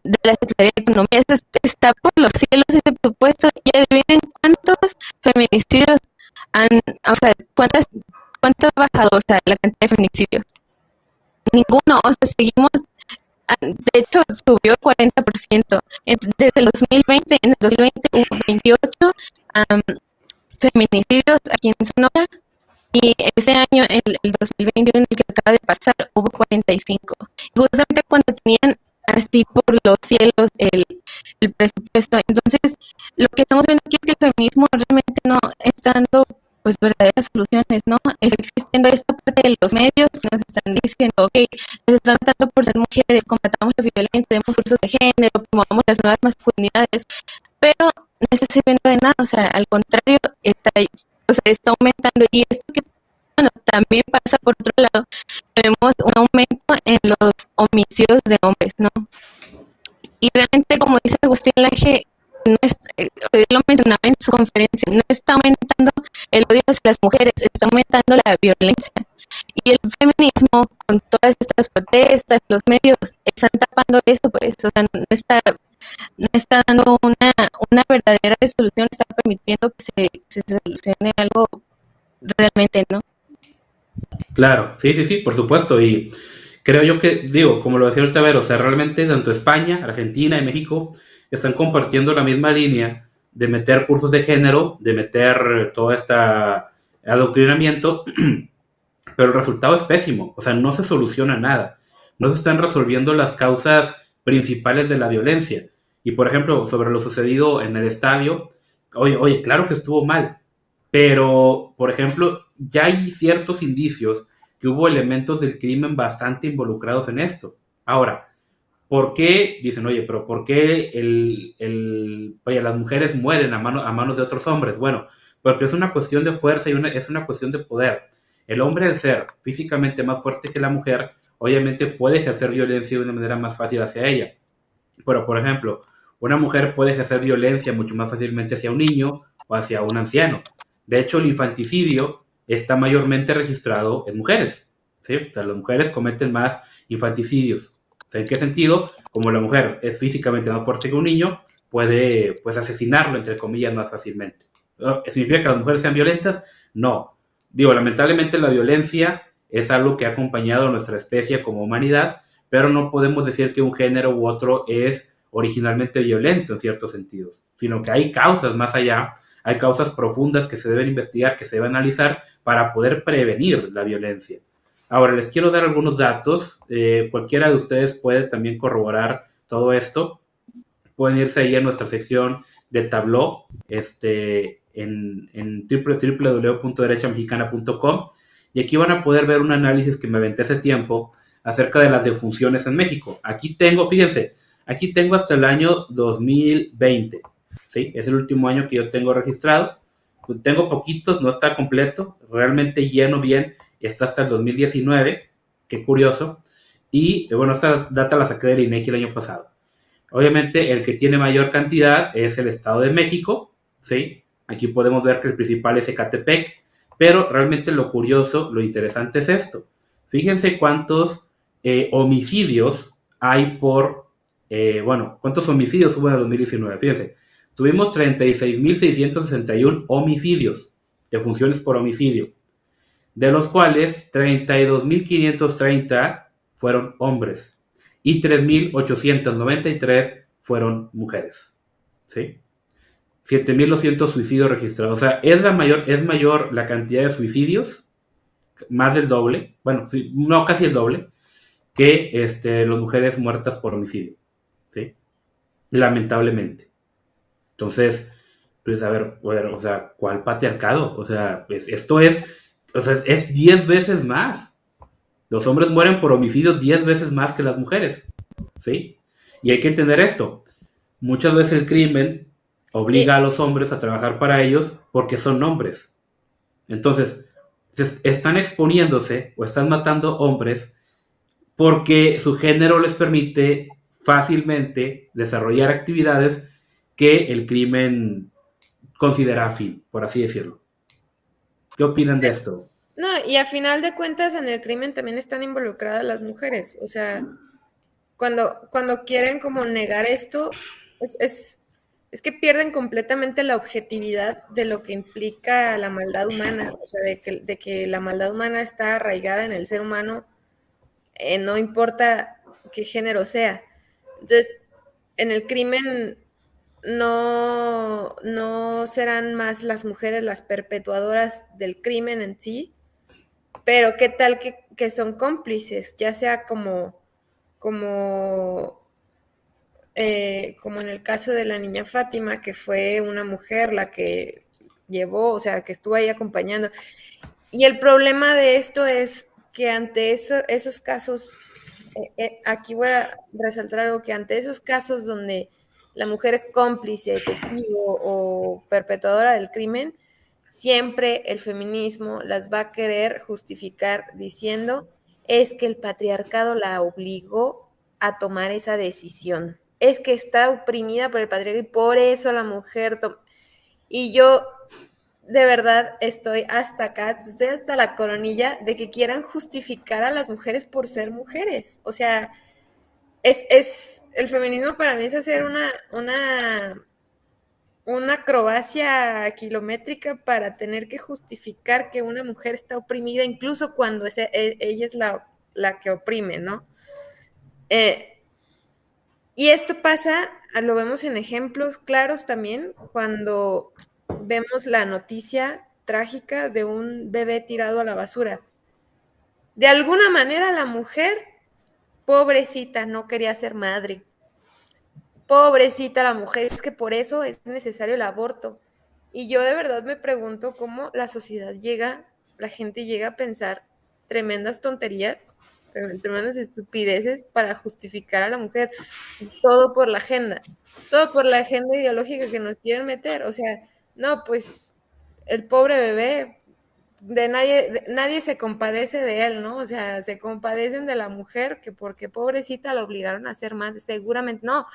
de la Secretaría de Economía. Está por los cielos ese presupuesto. Y adivinen cuántos feminicidios o sea, cuánto ha bajado, o sea, la cantidad de feminicidios. Ninguno, o sea, seguimos. De hecho, subió 40%. Desde el 2020, en el 2020 hubo 28 feminicidios aquí en Sonora y ese año, el 2021, el que acaba de pasar, hubo 45. Y justamente cuando tenían así por los cielos el presupuesto. Entonces, lo que estamos viendo aquí es que el feminismo realmente no está dando pues verdaderas soluciones, ¿no? Está existiendo esta parte de los medios que nos están diciendo, ok, les están tratando por ser mujeres, combatamos la violencia, demos cursos de género, promovamos las nuevas masculinidades, pero no está sirviendo de nada, o sea, al contrario, está aumentando, y esto que, bueno, también pasa por otro lado, vemos un aumento en los homicidios de hombres, ¿no? Y realmente, como dice Agustín Laje, no él lo mencionaba en su conferencia, no está aumentando el odio hacia las mujeres, está aumentando la violencia. Y el feminismo, con todas estas protestas, los medios, están tapando eso, pues, o sea, no está dando una verdadera resolución, está permitiendo que se solucione algo realmente, ¿no? Claro, sí, sí, sí, por supuesto. Y creo yo que, digo, como lo decía ahorita Vero, o sea, realmente tanto España, Argentina y México están compartiendo la misma línea de meter cursos de género, de meter todo este adoctrinamiento, pero el resultado es pésimo. O sea, no se soluciona nada. No se están resolviendo las causas principales de la violencia. Y por ejemplo, sobre lo sucedido en el estadio, oye, claro que estuvo mal, pero por ejemplo, ya hay ciertos indicios que hubo elementos del crimen bastante involucrados en esto. Ahora, ¿por qué? Dicen, oye, pero ¿por qué oye, las mujeres mueren a manos de otros hombres? Bueno, porque es una cuestión de fuerza y es una cuestión de poder. El hombre, al ser físicamente más fuerte que la mujer, obviamente puede ejercer violencia de una manera más fácil hacia ella. Pero, por ejemplo, una mujer puede ejercer violencia mucho más fácilmente hacia un niño o hacia un anciano. De hecho, el infanticidio está mayormente registrado en mujeres. ¿Sí? O sea, las mujeres cometen más infanticidios. O sea, ¿en qué sentido? Como la mujer es físicamente más fuerte que un niño, puede pues asesinarlo, entre comillas, más fácilmente. ¿Significa que las mujeres sean violentas? No. Digo, lamentablemente la violencia es algo que ha acompañado a nuestra especie como humanidad, pero no podemos decir que un género u otro es originalmente violento en ciertos sentidos, sino que hay causas más allá, hay causas profundas que se deben investigar, que se deben analizar para poder prevenir la violencia. Ahora, les quiero dar algunos datos, cualquiera de ustedes puede también corroborar todo esto, pueden irse ahí a nuestra sección de Tableau, en www.derechamexicana.com, y aquí van a poder ver un análisis que me aventé hace tiempo acerca de las defunciones en México. Aquí tengo, fíjense, aquí tengo hasta el año 2020, ¿sí? Es el último año que yo tengo registrado. Tengo poquitos, no está completo, realmente lleno bien, está hasta el 2019, qué curioso. Y bueno, esta data la saqué del INEGI el año pasado. Obviamente el que tiene mayor cantidad es el Estado de México, ¿sí? Aquí podemos ver que el principal es Ecatepec, pero realmente lo curioso, lo interesante es esto. Fíjense cuántos homicidios hay cuántos homicidios hubo en el 2019. Fíjense, tuvimos 36.661 homicidios, defunciones por homicidio, de los cuales 32.530 fueron hombres y 3.893 fueron mujeres, ¿sí? 7.200 suicidios registrados. O sea, es mayor la cantidad de suicidios, más del doble, bueno, no, casi el doble, que las mujeres muertas por homicidio, ¿sí? Lamentablemente. Entonces, pues a ver, bueno, o sea, ¿cuál patriarcado? O sea, pues esto es 10 veces más. Los hombres mueren por homicidios 10 veces más que las mujeres, ¿sí? Y hay que entender esto. Muchas veces el crimen obliga a los hombres a trabajar para ellos porque son hombres. Entonces, están exponiéndose o están matando hombres porque su género les permite fácilmente desarrollar actividades que el crimen considera afín, por así decirlo. ¿Qué opinan de esto? No, y a final de cuentas en el crimen también están involucradas las mujeres. O sea, cuando quieren como negar esto, es que pierden completamente la objetividad de lo que implica la maldad humana. O sea, de que la maldad humana está arraigada en el ser humano, no importa qué género sea. Entonces, en el crimen no serán más las mujeres las perpetuadoras del crimen en sí, pero qué tal que son cómplices, ya sea como como en el caso de la niña Fátima, que fue una mujer la que llevó, o sea, que estuvo ahí acompañando. Y el problema de esto es que ante esos casos, aquí voy a resaltar algo, que ante esos casos donde la mujer es cómplice, testigo o perpetradora del crimen, siempre el feminismo las va a querer justificar diciendo es que el patriarcado la obligó a tomar esa decisión. Es que está oprimida por el patriarcado y por eso la mujer y yo de verdad estoy hasta acá, estoy hasta la coronilla de que quieran justificar a las mujeres por ser mujeres. O sea, el feminismo para mí es hacer una acrobacia kilométrica para tener que justificar que una mujer está oprimida, incluso cuando ella es la que oprime, ¿no? Y esto pasa, lo vemos en ejemplos claros también, cuando vemos la noticia trágica de un bebé tirado a la basura. De alguna manera la mujer, pobrecita, no quería ser madre. Pobrecita la mujer, es que por eso es necesario el aborto. Y yo de verdad me pregunto cómo la sociedad la gente llega a pensar tremendas tonterías, tremendas estupideces para justificar a la mujer. Es todo por la agenda ideológica que nos quieren meter. O sea, no, pues el pobre bebé, nadie se compadece de él, ¿no? O sea, se compadecen de la mujer que porque pobrecita la obligaron a ser madre. Seguramente no.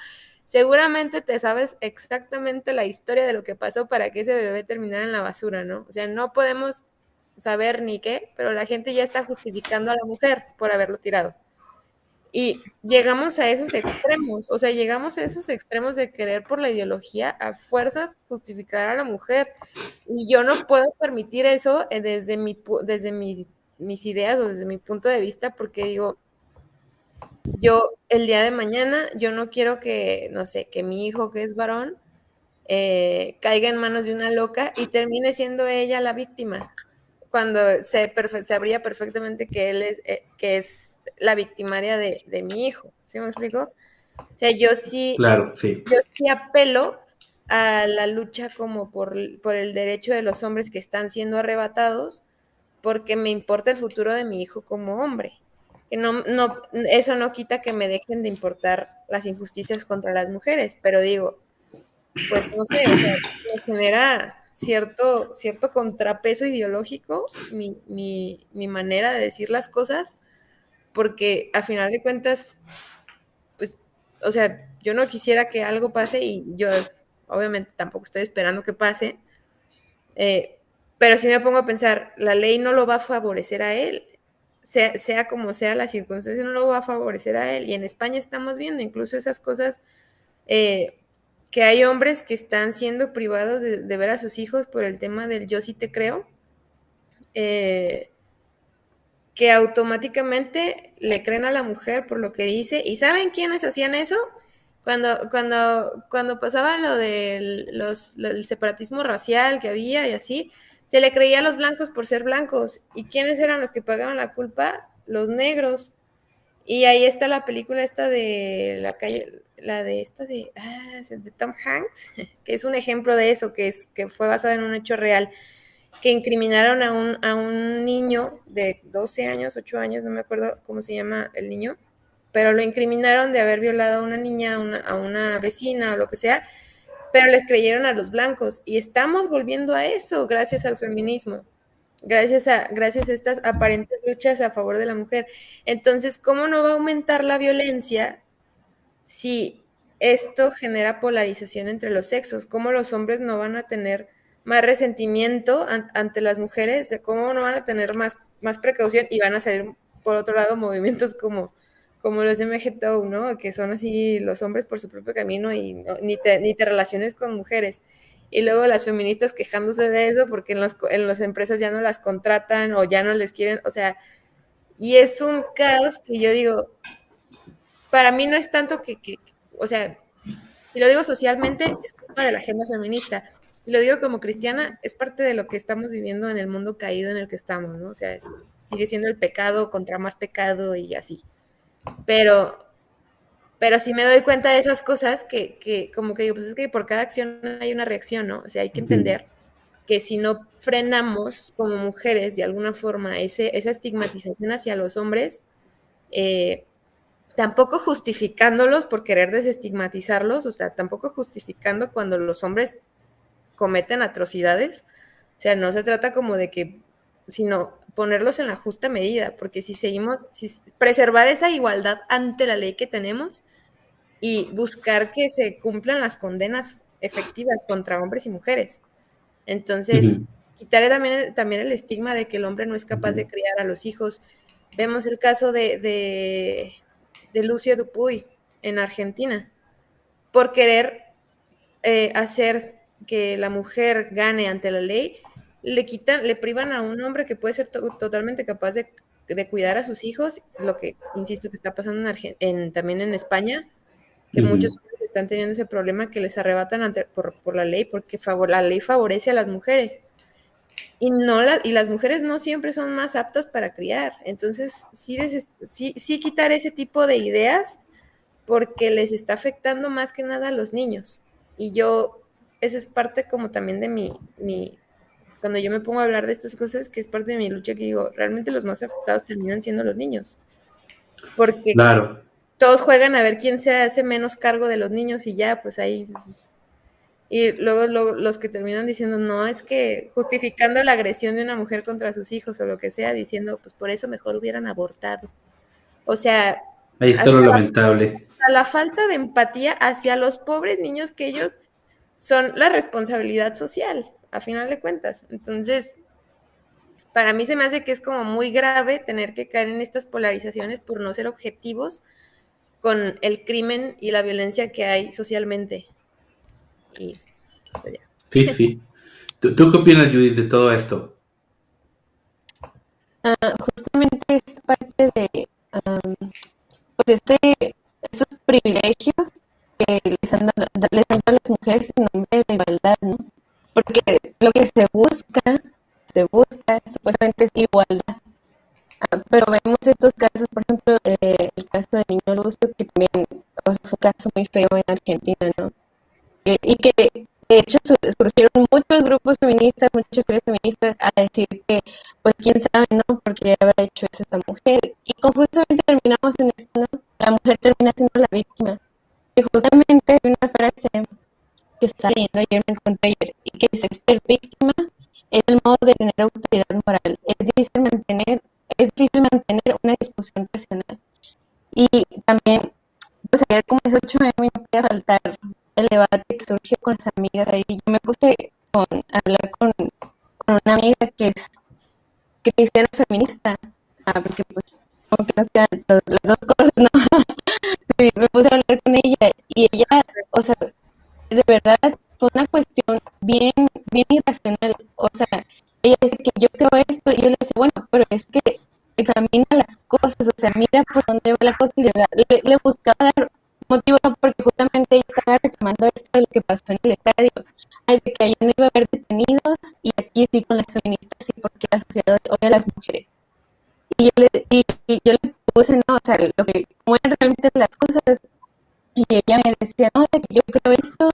Seguramente te sabes exactamente la historia de lo que pasó para que ese bebé terminara en la basura, ¿no? O sea, no podemos saber ni qué, pero la gente ya está justificando a la mujer por haberlo tirado. Y llegamos a esos extremos, o sea, llegamos a esos extremos de querer por la ideología a fuerzas justificar a la mujer. Y yo no puedo permitir eso desde mis ideas o desde mi punto de vista, porque digo, yo el día de mañana, yo no quiero que, no sé, que mi hijo que es varón caiga en manos de una loca y termine siendo ella la víctima, cuando sabría perfectamente que es la victimaria de mi hijo. ¿Sí me explico? O sea, Claro, sí. yo sí apelo a la lucha como por el derecho de los hombres que están siendo arrebatados, porque me importa el futuro de mi hijo como hombre. Que eso no quita que me dejen de importar las injusticias contra las mujeres, pero digo, pues no sé, o sea, me genera cierto contrapeso ideológico mi manera de decir las cosas, porque a final de cuentas, pues, o sea, yo no quisiera que algo pase y yo obviamente tampoco estoy esperando que pase, pero sí me pongo a pensar, la ley no lo va a favorecer a él, sea como sea la circunstancia, no lo va a favorecer a él. Y en España estamos viendo incluso esas cosas, que hay hombres que están siendo privados de ver a sus hijos por el tema del yo sí te creo, que automáticamente le creen a la mujer por lo que dice. ¿Y saben quiénes hacían eso? Cuando pasaba lo del separatismo racial que había y así, se le creía a los blancos por ser blancos. ¿Y quiénes eran los que pagaban la culpa? Los negros. Y ahí está la película esta de la calle, de Tom Hanks, que es un ejemplo de eso, que fue basada en un hecho real, que incriminaron a un niño de 12 años, 8 años, no me acuerdo cómo se llama el niño, pero lo incriminaron de haber violado a una niña, a una vecina o lo que sea, pero les creyeron a los blancos. Y estamos volviendo a eso gracias al feminismo, gracias a estas aparentes luchas a favor de la mujer. Entonces, ¿cómo no va a aumentar la violencia si esto genera polarización entre los sexos? ¿Cómo los hombres no van a tener más resentimiento ante las mujeres? ¿Cómo no van a tener más precaución? Y van a salir, por otro lado, movimientos como los de MGTOW, ¿no? Que son así los hombres por su propio camino y ni te relaciones con mujeres. Y luego las feministas quejándose de eso porque en las empresas ya no las contratan o ya no les quieren, o sea, y es un caos que yo digo, para mí no es tanto o sea, si lo digo socialmente, es culpa de la agenda feminista. Si lo digo como cristiana, es parte de lo que estamos viviendo en el mundo caído en el que estamos, ¿no? O sea, sigue siendo el pecado contra más pecado y así. Pero Pero sí me doy cuenta de esas cosas que como que digo, pues es que por cada acción hay una reacción, ¿no? O sea, hay que entender que si no frenamos como mujeres de alguna forma esa estigmatización hacia los hombres, tampoco justificándolos por querer desestigmatizarlos, o sea, tampoco justificando cuando los hombres cometen atrocidades, o sea, no se trata como de que, sino ponerlos en la justa medida, porque si preservar esa igualdad ante la ley que tenemos y buscar que se cumplan las condenas efectivas contra hombres y mujeres. Entonces, quitar también el estigma de que el hombre no es capaz de criar a los hijos. Vemos el caso de Lucio Dupuy en Argentina, por querer hacer que la mujer gane ante la ley, le privan a un hombre que puede ser totalmente capaz de cuidar a sus hijos, lo que, insisto, que está pasando también en España, que muchos hombres están teniendo ese problema que les arrebatan por la ley, porque la ley favorece a las mujeres. Y las mujeres no siempre son más aptas para criar. Entonces, sí quitar ese tipo de ideas porque les está afectando más que nada a los niños. Y esa es parte como también de cuando yo me pongo a hablar de estas cosas, que es parte de mi lucha, que digo, realmente los más afectados terminan siendo los niños. Porque Claro. todos juegan a ver quién se hace menos cargo de los niños y ya, pues ahí. Y luego los que terminan diciendo, no, es que justificando la agresión de una mujer contra sus hijos o lo que sea, diciendo, pues por eso mejor hubieran abortado. O sea, Ahí está lo lamentable. la falta de empatía hacia los pobres niños que ellos son la responsabilidad social, a final de cuentas. Entonces, para mí se me hace que es como muy grave tener que caer en estas polarizaciones por no ser objetivos con el crimen y la violencia que hay socialmente. Y pues ya. Sí, sí. ¿Tú qué opinas, Judith, de todo esto? Justamente es parte de pues esos privilegios que les han dado a las mujeres en nombre de la igualdad, ¿no? Porque lo que se busca supuestamente es igualdad. Pero vemos estos casos, por ejemplo, el caso del niño Lucio, que también fue un caso muy feo en Argentina, ¿no? Y que de hecho surgieron muchos grupos feministas, muchas mujeres feministas a decir que, pues quién sabe, ¿no? Porque habrá hecho eso esta mujer. Y confusamente terminamos en esto, ¿no? La mujer termina siendo la víctima. Y justamente hay una frase que está leyendo ayer, me encontré ayer, y que dice, ser víctima es el modo de tener autoridad moral. Es difícil mantener una discusión racional. Y también, pues ayer como es 8 de mayo, no podía faltar el debate que surgió con las amigas ahí. Yo me puse a hablar con una amiga que es cristiana feminista, porque pues como que no quedan las dos cosas, ¿no? Sí, me puse a hablar con ella y ella, o sea, de verdad fue una cuestión bien, bien irracional. O sea, ella dice que yo creo esto y yo le decía, bueno, pero es que examina las cosas, o sea, mira por dónde va la cosa y le buscaba dar motivo porque justamente ella estaba reclamando esto de lo que pasó en el estadio, de que allá no iba a haber detenidos y aquí sí con las feministas y porque la sociedad odia a las mujeres. Y yo le puse, no, o sea, cómo eran realmente las cosas. Y ella me decía, no, de que yo creo esto,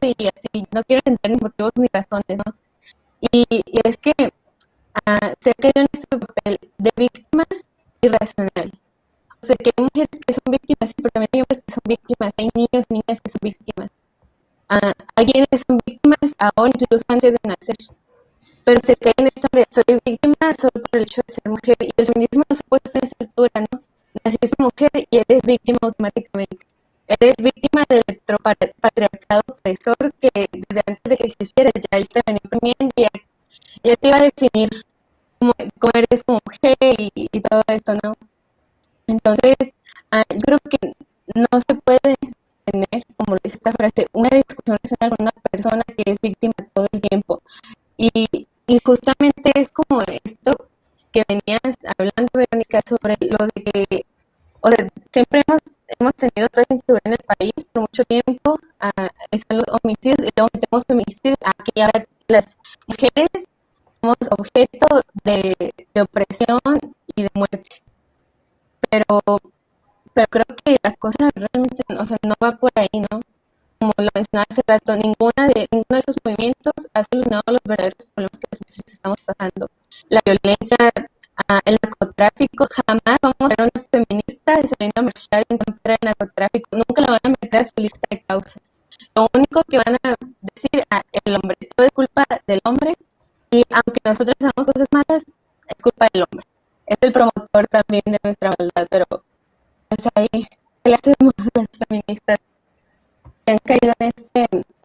y así, no quiero entrar en motivos ni razones, ¿no? Y es que se ha caído en este papel de víctima irracional. O sea, que hay mujeres que son víctimas, sí, pero también hay hombres que son víctimas, hay niños, niñas que son víctimas. Hay quienes son víctimas ahora, incluso antes de nacer. Pero se cae en esto de soy víctima solo por el hecho de ser mujer, y el feminismo no se puede estar en esa altura, ¿no? Naciste mujer y eres víctima automáticamente. Eres víctima del patriarcado opresor que desde antes de que existiera ya te venía oprimiendo y ya te iba a definir cómo eres como mujer y todo eso, ¿no? Entonces, yo creo que no se puede tener, como dice esta frase, una discusión racional con una persona que es víctima todo el tiempo. Y justamente es como esto que venías hablando, Verónica, sobre lo de que, o sea, siempre hemos tenido toda esa inseguridad en el país por mucho tiempo, están los homicidios y luego metemos femicidios, aquí ahora las mujeres somos objeto de opresión y de muerte. Pero creo que la cosa realmente, o sea, no va por ahí, ¿no? Como lo mencionaba hace rato, ninguno de esos movimientos ha solucionado los verdaderos problemas que las mujeres estamos pasando. La violencia, el narcotráfico, jamás vamos a ver una feminista saliendo a marchar en contra del narcotráfico, nunca la van a meter a su lista de causas. Lo único que van a decir, el hombre, todo es culpa del hombre, y aunque nosotros hagamos cosas malas, es culpa del hombre. Es el promotor también de nuestra maldad, pero pues ahí, ¿qué le hacemos a las feministas que han caído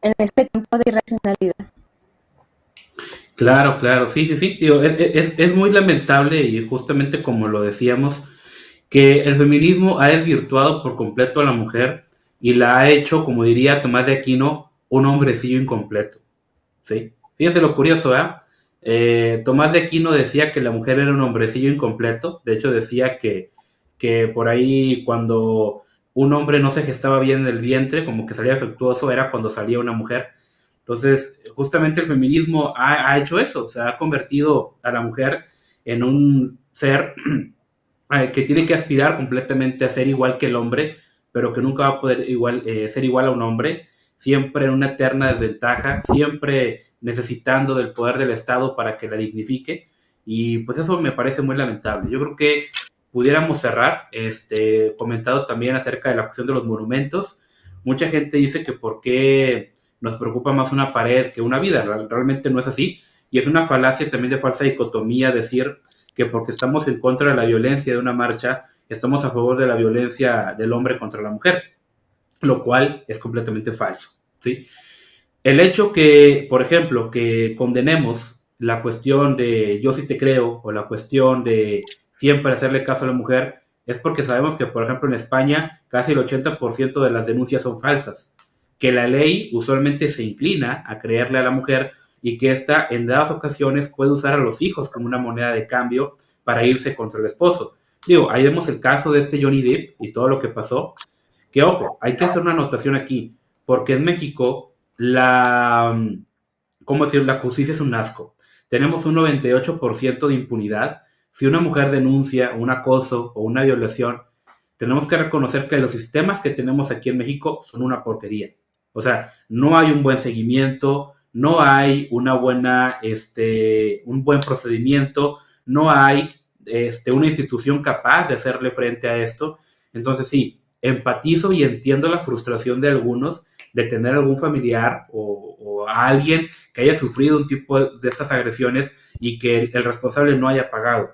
en este campo de irracionalidad? Claro, claro, sí, sí, sí. Digo, es muy lamentable y justamente como lo decíamos, que el feminismo ha desvirtuado por completo a la mujer y la ha hecho, como diría Tomás de Aquino, un hombrecillo incompleto. ¿Sí? Fíjense lo curioso, ¿verdad? Tomás de Aquino decía que la mujer era un hombrecillo incompleto. De hecho, decía que por ahí cuando un hombre no se gestaba bien en el vientre, como que salía defectuoso, era cuando salía una mujer. Entonces, justamente el feminismo ha hecho eso, o sea, ha convertido a la mujer en un ser que tiene que aspirar completamente a ser igual que el hombre, pero que nunca va a poder ser igual a un hombre, siempre en una eterna desventaja, siempre necesitando del poder del Estado para que la dignifique, y pues eso me parece muy lamentable. Yo creo que pudiéramos cerrar, comentado también acerca de la cuestión de los monumentos. Mucha gente dice que por qué nos preocupa más una pared que una vida, realmente no es así, y es una falacia también de falsa dicotomía decir que porque estamos en contra de la violencia de una marcha, estamos a favor de la violencia del hombre contra la mujer, lo cual es completamente falso, ¿sí? El hecho que, por ejemplo, que condenemos la cuestión de yo sí te creo o la cuestión de siempre hacerle caso a la mujer es porque sabemos que, por ejemplo, en España casi el 80% de las denuncias son falsas, que la ley usualmente se inclina a creerle a la mujer y que ésta en dadas ocasiones puede usar a los hijos como una moneda de cambio para irse contra el esposo. Digo, ahí vemos el caso de este Johnny Depp y todo lo que pasó, que ojo, hay que hacer una anotación aquí, porque en México ¿cómo decir? La justicia es un asco. Tenemos un 98% de impunidad. Si una mujer denuncia un acoso o una violación, tenemos que reconocer que los sistemas que tenemos aquí en México son una porquería. O sea, no hay un buen seguimiento, no hay un buen procedimiento, no hay una institución capaz de hacerle frente a esto. Entonces sí, empatizo y entiendo la frustración de algunos de tener algún familiar o a alguien que haya sufrido un tipo de estas agresiones y que el responsable no haya pagado.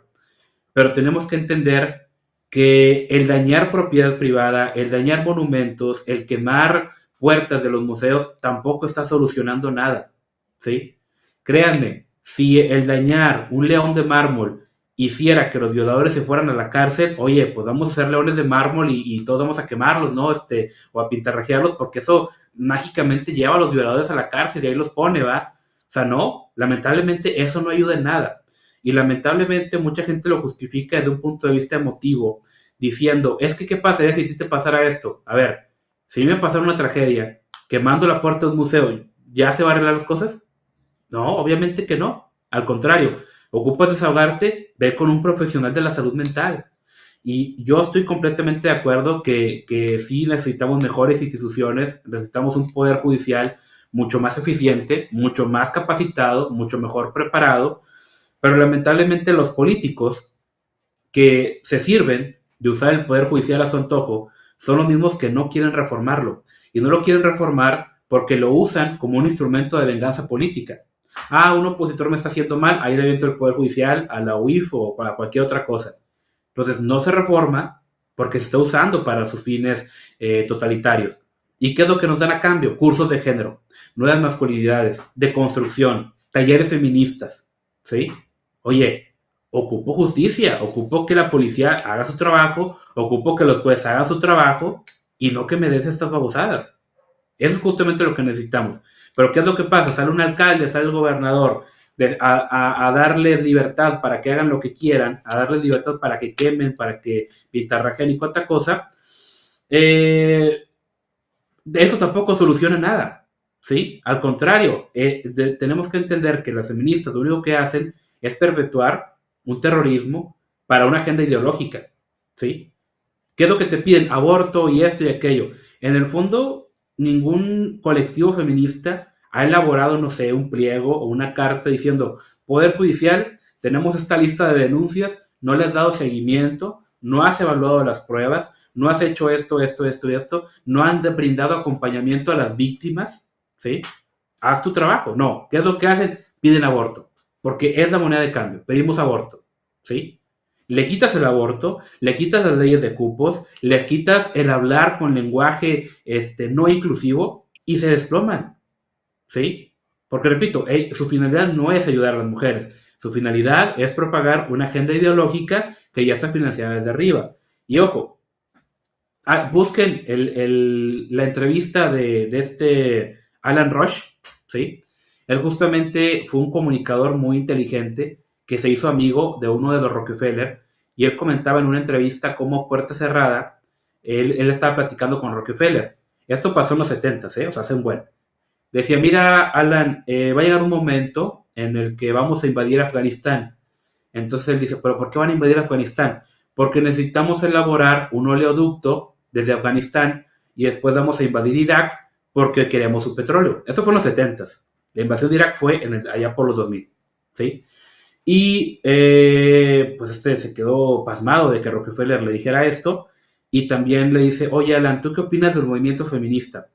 Pero tenemos que entender que el dañar propiedad privada, el dañar monumentos, el quemar puertas de los museos tampoco está solucionando nada, ¿sí? Créanme, si el dañar un león de mármol hiciera que los violadores se fueran a la cárcel, oye, pues vamos a hacer leones de mármol y todos vamos a quemarlos, ¿no? O a pintarrajearlos, porque eso mágicamente lleva a los violadores a la cárcel y ahí los pone, ¿va? O sea, no, lamentablemente eso no ayuda en nada. Y lamentablemente mucha gente lo justifica desde un punto de vista emotivo, diciendo, es que ¿qué pasaría si a ti te pasara esto? A ver, si a mí me pasara una tragedia, quemando la puerta de un museo, ¿ya se va a arreglar las cosas? No, obviamente que no. Al contrario, ocupas desahogarte, ve con un profesional de la salud mental. Y yo estoy completamente de acuerdo que sí necesitamos mejores instituciones, necesitamos un poder judicial mucho más eficiente, mucho más capacitado, mucho mejor preparado, pero lamentablemente los políticos que se sirven de usar el poder judicial a su antojo son los mismos que no quieren reformarlo. Y no lo quieren reformar porque lo usan como un instrumento de venganza política. Ah, un opositor me está haciendo mal, ahí le aviento el poder judicial a la UIF o para cualquier otra cosa. Entonces no se reforma porque se está usando para sus fines totalitarios. ¿Y qué es lo que nos dan a cambio? Cursos de género, nuevas masculinidades, de construcción, talleres feministas, ¿sí? Oye, ocupo justicia, ocupo que la policía haga su trabajo, ocupo que los jueces hagan su trabajo y no que me des estas babosadas. Eso es justamente lo que necesitamos. Pero ¿qué es lo que pasa? Sale un alcalde, sale el gobernador a darles libertad para que hagan lo que quieran, a darles libertad para que quemen, para que pintarrajen y cuánta cosa. De eso tampoco soluciona nada, ¿sí? Al contrario, tenemos que entender que las feministas lo único que hacen es perpetuar un terrorismo para una agenda ideológica, ¿sí? ¿Qué es lo que te piden? Aborto y esto y aquello. En el fondo, ningún colectivo feminista ha elaborado, no sé, un pliego o una carta diciendo, Poder Judicial, tenemos esta lista de denuncias, no le has dado seguimiento, no has evaluado las pruebas, no has hecho esto, esto, esto y esto, no han brindado acompañamiento a las víctimas, ¿sí? Haz tu trabajo. No, ¿qué es lo que hacen? Piden aborto, porque es la moneda de cambio, pedimos aborto, ¿sí? Le quitas el aborto, le quitas las leyes de cupos, les quitas el hablar con lenguaje no inclusivo y se desploman, ¿sí? Porque repito, su finalidad no es ayudar a las mujeres, su finalidad es propagar una agenda ideológica que ya está financiada desde arriba. Y ojo, busquen la entrevista de este Alan Rush, ¿sí? Él justamente fue un comunicador muy inteligente que se hizo amigo de uno de los Rockefeller y él comentaba en una entrevista cómo puerta cerrada él estaba platicando con Rockefeller. Esto pasó en los 70, ¿eh? O sea, hace un buen. Decía, mira, Alan, va a llegar un momento en el que vamos a invadir Afganistán. Entonces él dice, pero ¿por qué van a invadir Afganistán? Porque necesitamos elaborar un oleoducto desde Afganistán y después vamos a invadir Irak porque queremos su petróleo. Eso fue en los 70. La invasión de Irak fue allá por los 2000. ¿Sí? Y pues se quedó pasmado de que Rockefeller le dijera esto y también le dice, oye Alan, ¿tú qué opinas del movimiento feminista?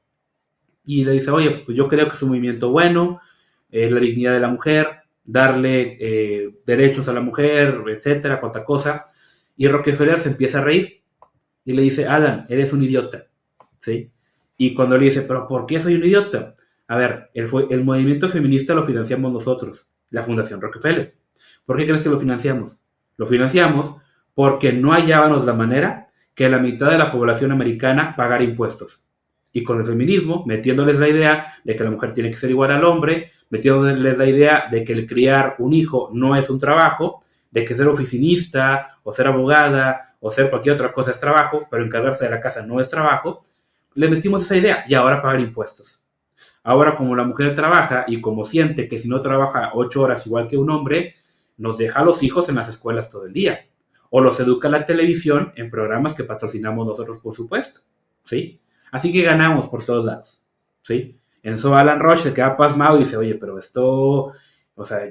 Y le dice, oye, pues yo creo que es un movimiento bueno, la dignidad de la mujer, darle derechos a la mujer, etcétera, cuanta cosa. Y Rockefeller se empieza a reír y le dice, Alan, eres un idiota, ¿sí? Y cuando le dice, pero ¿por qué soy un idiota? A ver, el movimiento feminista lo financiamos nosotros, la Fundación Rockefeller. ¿Por qué crees que lo financiamos? Lo financiamos porque no hallábamos la manera que la mitad de la población americana pagara impuestos. Y con el feminismo, metiéndoles la idea de que la mujer tiene que ser igual al hombre, metiéndoles la idea de que el criar un hijo no es un trabajo, de que ser oficinista o ser abogada o ser cualquier otra cosa es trabajo, pero encargarse de la casa no es trabajo, le metimos esa idea y ahora pagar impuestos. Ahora como la mujer trabaja y como siente que si no trabaja 8 horas igual que un hombre, nos deja a los hijos en las escuelas todo el día. O los educa la televisión en programas que patrocinamos nosotros, por supuesto. ¿Sí? Así que ganamos por todos lados. ¿Sí? En eso Alan Rush se queda pasmado y dice, oye, pero esto, o sea,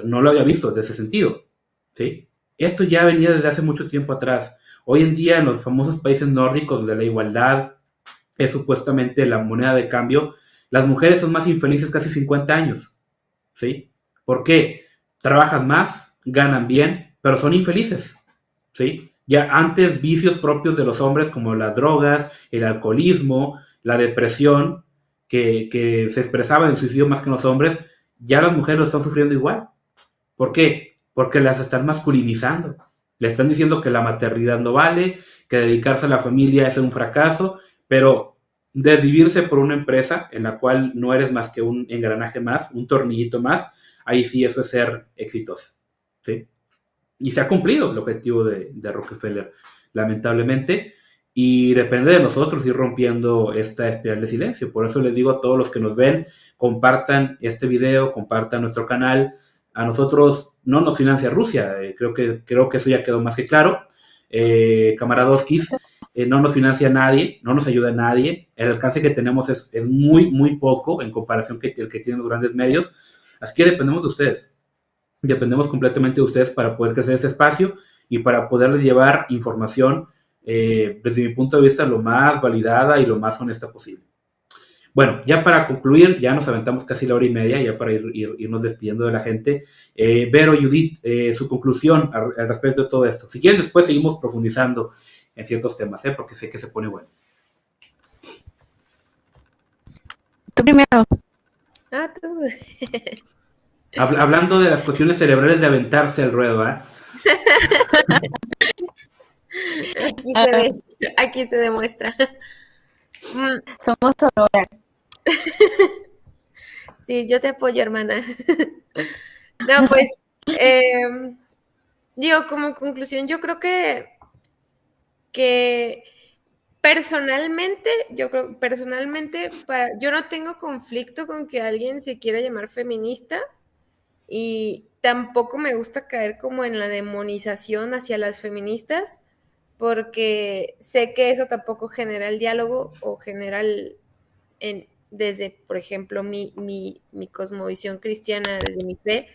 no lo había visto desde ese sentido. ¿Sí? Esto ya venía desde hace mucho tiempo atrás. Hoy en día en los famosos países nórdicos donde la igualdad es supuestamente la moneda de cambio, las mujeres son más infelices casi 50 años. ¿Sí? ¿Por qué? Trabajan más, ganan bien, pero son infelices. ¿Sí? Ya antes vicios propios de los hombres como las drogas, el alcoholismo, la depresión, que se expresaba en el suicidio más que en los hombres, ya las mujeres lo están sufriendo igual. ¿Por qué? Porque las están masculinizando. Le están diciendo que la maternidad no vale, que dedicarse a la familia es un fracaso, pero desvivirse por una empresa en la cual no eres más que un engranaje más, un tornillito más, ahí sí eso es ser exitoso. ¿Sí? Y se ha cumplido el objetivo de Rockefeller, lamentablemente, y depende de nosotros ir rompiendo esta espiral de silencio. Por eso les digo a todos los que nos ven, compartan este video, compartan nuestro canal. A nosotros no nos financia Rusia, creo que eso ya quedó más que claro. Camaradoskis, no nos financia nadie, no nos ayuda nadie. El alcance que tenemos es muy, muy poco en comparación que el que tienen los grandes medios. Así que dependemos de ustedes. Dependemos completamente de ustedes para poder crecer ese espacio y para poderles llevar información desde mi punto de vista lo más validada y lo más honesta posible. Bueno, ya para concluir, ya nos aventamos casi la hora y media, ya para irnos despidiendo de la gente. Vero, Judith, su conclusión al respecto de todo esto. Si quieren, después seguimos profundizando en ciertos temas, porque sé que se pone bueno. Tú primero. Ah, tú. Hablando de las cuestiones cerebrales de aventarse al ruedo, ¿eh? Aquí se ve, aquí se demuestra. Somos sororas. Sí, yo te apoyo, hermana. No, pues, digo, como conclusión, yo creo que personalmente, yo no tengo conflicto con que alguien se quiera llamar feminista y tampoco me gusta caer como en la demonización hacia las feministas, porque sé que eso tampoco genera el diálogo o genera desde, por ejemplo, mi cosmovisión cristiana, desde mi fe,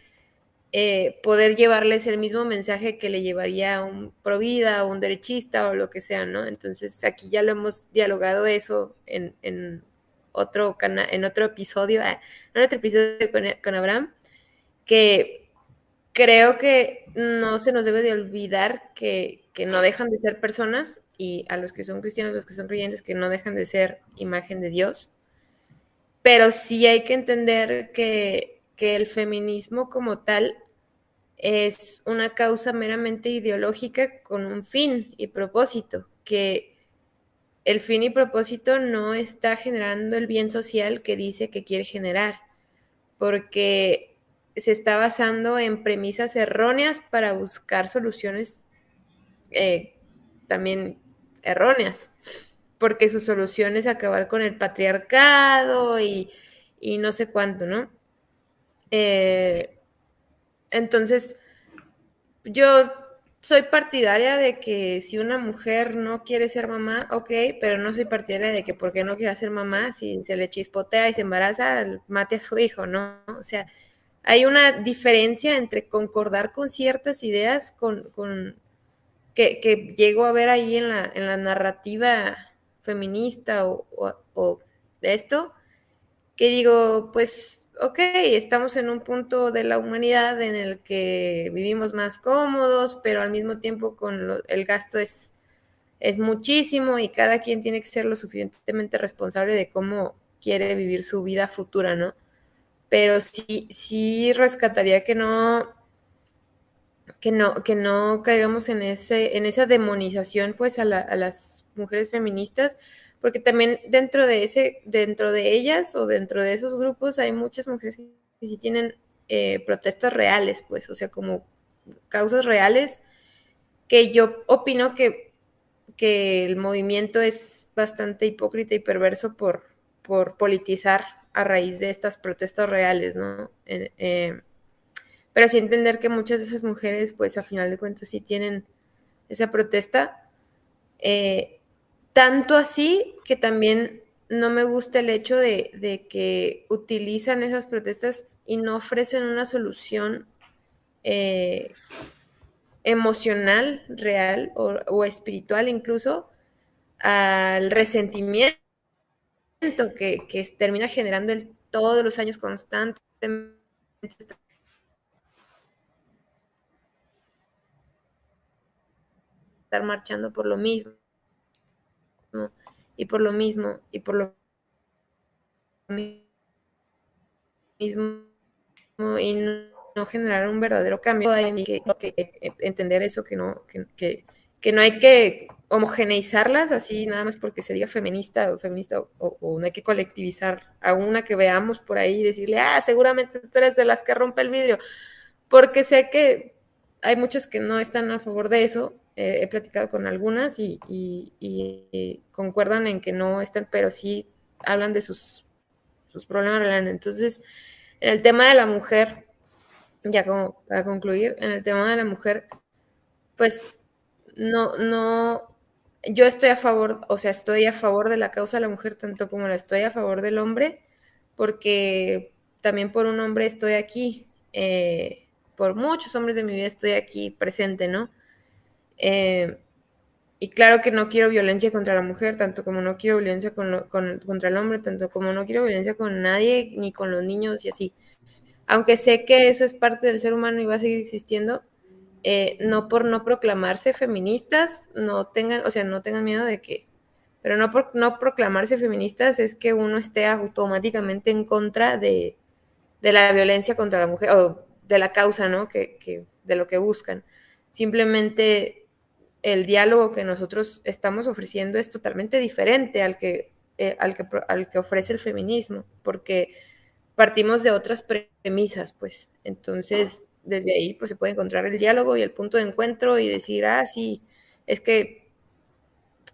poder llevarles el mismo mensaje que le llevaría a un provida o un derechista o lo que sea, ¿no? Entonces aquí ya lo hemos dialogado eso en otro en otro episodio, en otro episodio con Abraham, que creo que no se nos debe de olvidar que no dejan de ser personas, y a los que son cristianos, los que son creyentes, que no dejan de ser imagen de Dios, pero sí hay que entender que el feminismo como tal es una causa meramente ideológica con un fin y propósito, que el fin y propósito no está generando el bien social que dice que quiere generar, porque se está basando en premisas erróneas para buscar soluciones también erróneas, porque su solución es acabar con el patriarcado y no sé cuánto, ¿no? Entonces, yo soy partidaria de que si una mujer no quiere ser mamá, ok, pero no soy partidaria de que porque no quiera ser mamá, si se le chispotea y se embaraza, mate a su hijo, ¿no? O sea, hay una diferencia entre concordar con ciertas ideas que llego a ver ahí en la narrativa feminista o de esto, que digo, pues, ok, estamos en un punto de la humanidad en el que vivimos más cómodos, pero al mismo tiempo el gasto es muchísimo y cada quien tiene que ser lo suficientemente responsable de cómo quiere vivir su vida futura, ¿no? Pero sí rescataría que no caigamos en esa demonización pues a las mujeres feministas, porque también dentro de ellas o dentro de esos grupos hay muchas mujeres que sí tienen protestas reales, pues, o sea, como causas reales, que yo opino que el movimiento es bastante hipócrita y perverso por politizar a raíz de estas protestas reales, ¿no? Pero sí entender que muchas de esas mujeres, pues a final de cuentas sí tienen esa protesta. Tanto así que también no me gusta el hecho de que utilizan esas protestas y no ofrecen una solución emocional, real o espiritual incluso al resentimiento que termina generando todos los años constantemente estar marchando por lo mismo y por lo mismo y por lo mismo y no generar un verdadero cambio. Hay que entender eso, que no hay que homogeneizarlas así nada más porque se diga feminista o no hay que colectivizar a una que veamos por ahí y decirle, seguramente tú eres de las que rompe el vidrio, porque sé que hay muchas que no están a favor de eso. He platicado con algunas y concuerdan en que no están, pero sí hablan de sus problemas reales. Entonces, en el tema de la mujer, ya como para concluir, en el tema de la mujer, pues no, yo estoy a favor, o sea, estoy a favor de la causa de la mujer tanto como la estoy a favor del hombre, porque también por un hombre estoy aquí, por muchos hombres de mi vida estoy aquí presente, ¿no? Y claro que no quiero violencia contra la mujer, tanto como no quiero violencia contra el hombre, tanto como no quiero violencia con nadie, ni con los niños y así. Aunque sé que eso es parte del ser humano y va a seguir existiendo, no por no proclamarse feministas, no tengan miedo de que, pero no por no proclamarse feministas es que uno esté automáticamente en contra de la violencia contra la mujer o de la causa, ¿no? De lo que buscan. Simplemente el diálogo que nosotros estamos ofreciendo es totalmente diferente al que ofrece el feminismo, porque partimos de otras premisas, pues. Entonces, desde ahí pues se puede encontrar el diálogo y el punto de encuentro y decir, sí, es que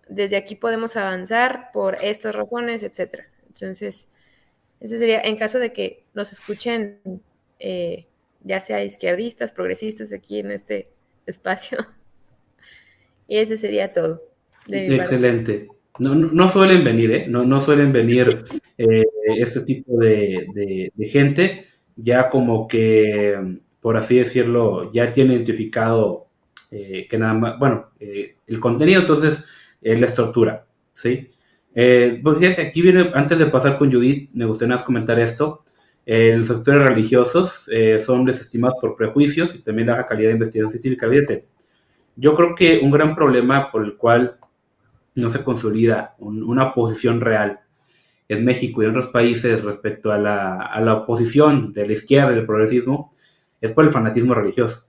desde aquí podemos avanzar por estas razones, etcétera. Entonces, eso sería en caso de que nos escuchen, ya sea izquierdistas, progresistas aquí en este espacio. Y ese sería todo de mi parte. Excelente. No suelen venir, ¿eh? No suelen venir este tipo de gente, ya como que, por así decirlo, ya tiene identificado que nada más, bueno, el contenido, entonces, les tortura, ¿sí? Pues fíjate, aquí viene, antes de pasar con Judith, me gustaría más comentar esto. Los sectores religiosos son desestimados por prejuicios y también la baja calidad de investigación científica. Fíjate, yo creo que un gran problema por el cual no se consolida una posición real en México y en otros países respecto a la oposición de la izquierda y del progresismo es por el fanatismo religioso,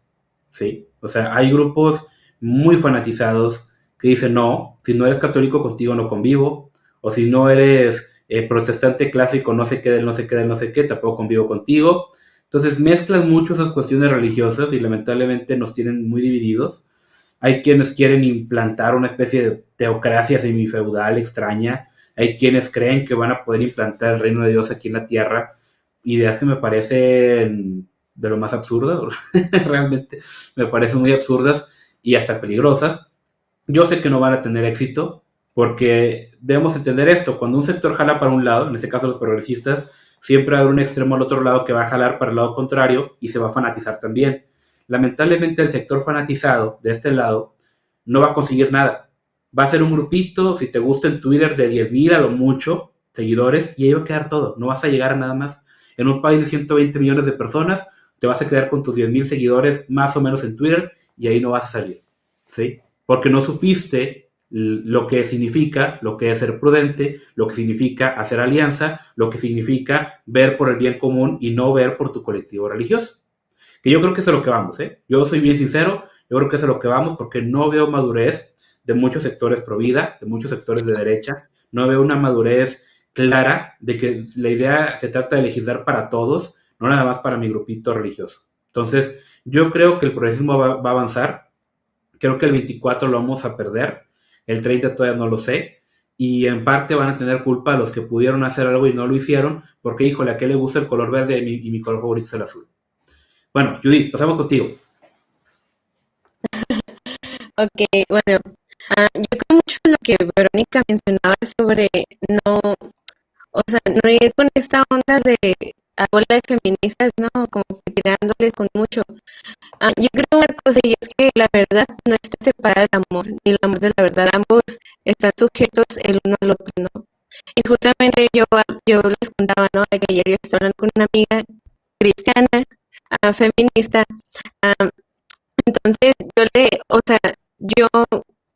¿sí? O sea, hay grupos muy fanatizados que dicen, no, si no eres católico contigo no convivo, o si no eres protestante clásico, no sé qué, del no sé qué, del no sé qué, tampoco convivo contigo. Entonces mezclan mucho esas cuestiones religiosas y lamentablemente nos tienen muy divididos. Hay quienes quieren implantar una especie de teocracia semifeudal extraña. Hay quienes creen que van a poder implantar el reino de Dios aquí en la tierra. Ideas que me parecen de lo más absurdo. Realmente me parecen muy absurdas y hasta peligrosas. Yo sé que no van a tener éxito porque debemos entender esto. Cuando un sector jala para un lado, en este caso los progresistas, siempre va a haber un extremo al otro lado que va a jalar para el lado contrario y se va a fanatizar también. Lamentablemente el sector fanatizado de este lado no va a conseguir nada. Va a ser un grupito, si te gusta en Twitter, de 10,000 a lo mucho seguidores y ahí va a quedar todo. No vas a llegar a nada más. En un país de 120 millones de personas, te vas a quedar con tus 10,000 seguidores más o menos en Twitter y ahí no vas a salir. ¿Sí? Porque no supiste lo que significa, lo que es ser prudente, lo que significa hacer alianza, lo que significa ver por el bien común y no ver por tu colectivo religioso. Que yo creo que es a lo que vamos, ¿eh? Yo soy bien sincero, yo creo que es a lo que vamos porque no veo madurez de muchos sectores pro vida, de muchos sectores de derecha, no veo una madurez clara de que la idea se trata de legislar para todos, no nada más para mi grupito religioso. Entonces, yo creo que el progresismo va a avanzar, creo que el 24 lo vamos a perder, el 30 todavía no lo sé, y en parte van a tener culpa los que pudieron hacer algo y no lo hicieron, porque híjole, a qué le gusta el color verde y mi color favorito es el azul. Bueno, Judith, pasamos contigo. Ok, bueno, yo creo mucho en lo que Verónica mencionaba sobre no, o sea, no ir con esta onda de a bola de feministas, ¿no? Como que tirándoles con mucho. Yo creo una cosa y es que la verdad no está separada del amor, ni el amor de la verdad. Ambos están sujetos el uno al otro, ¿no? Y justamente yo les contaba, ¿no? De que ayer yo estaba hablando con una amiga cristiana, feminista. ah, entonces o sea, yo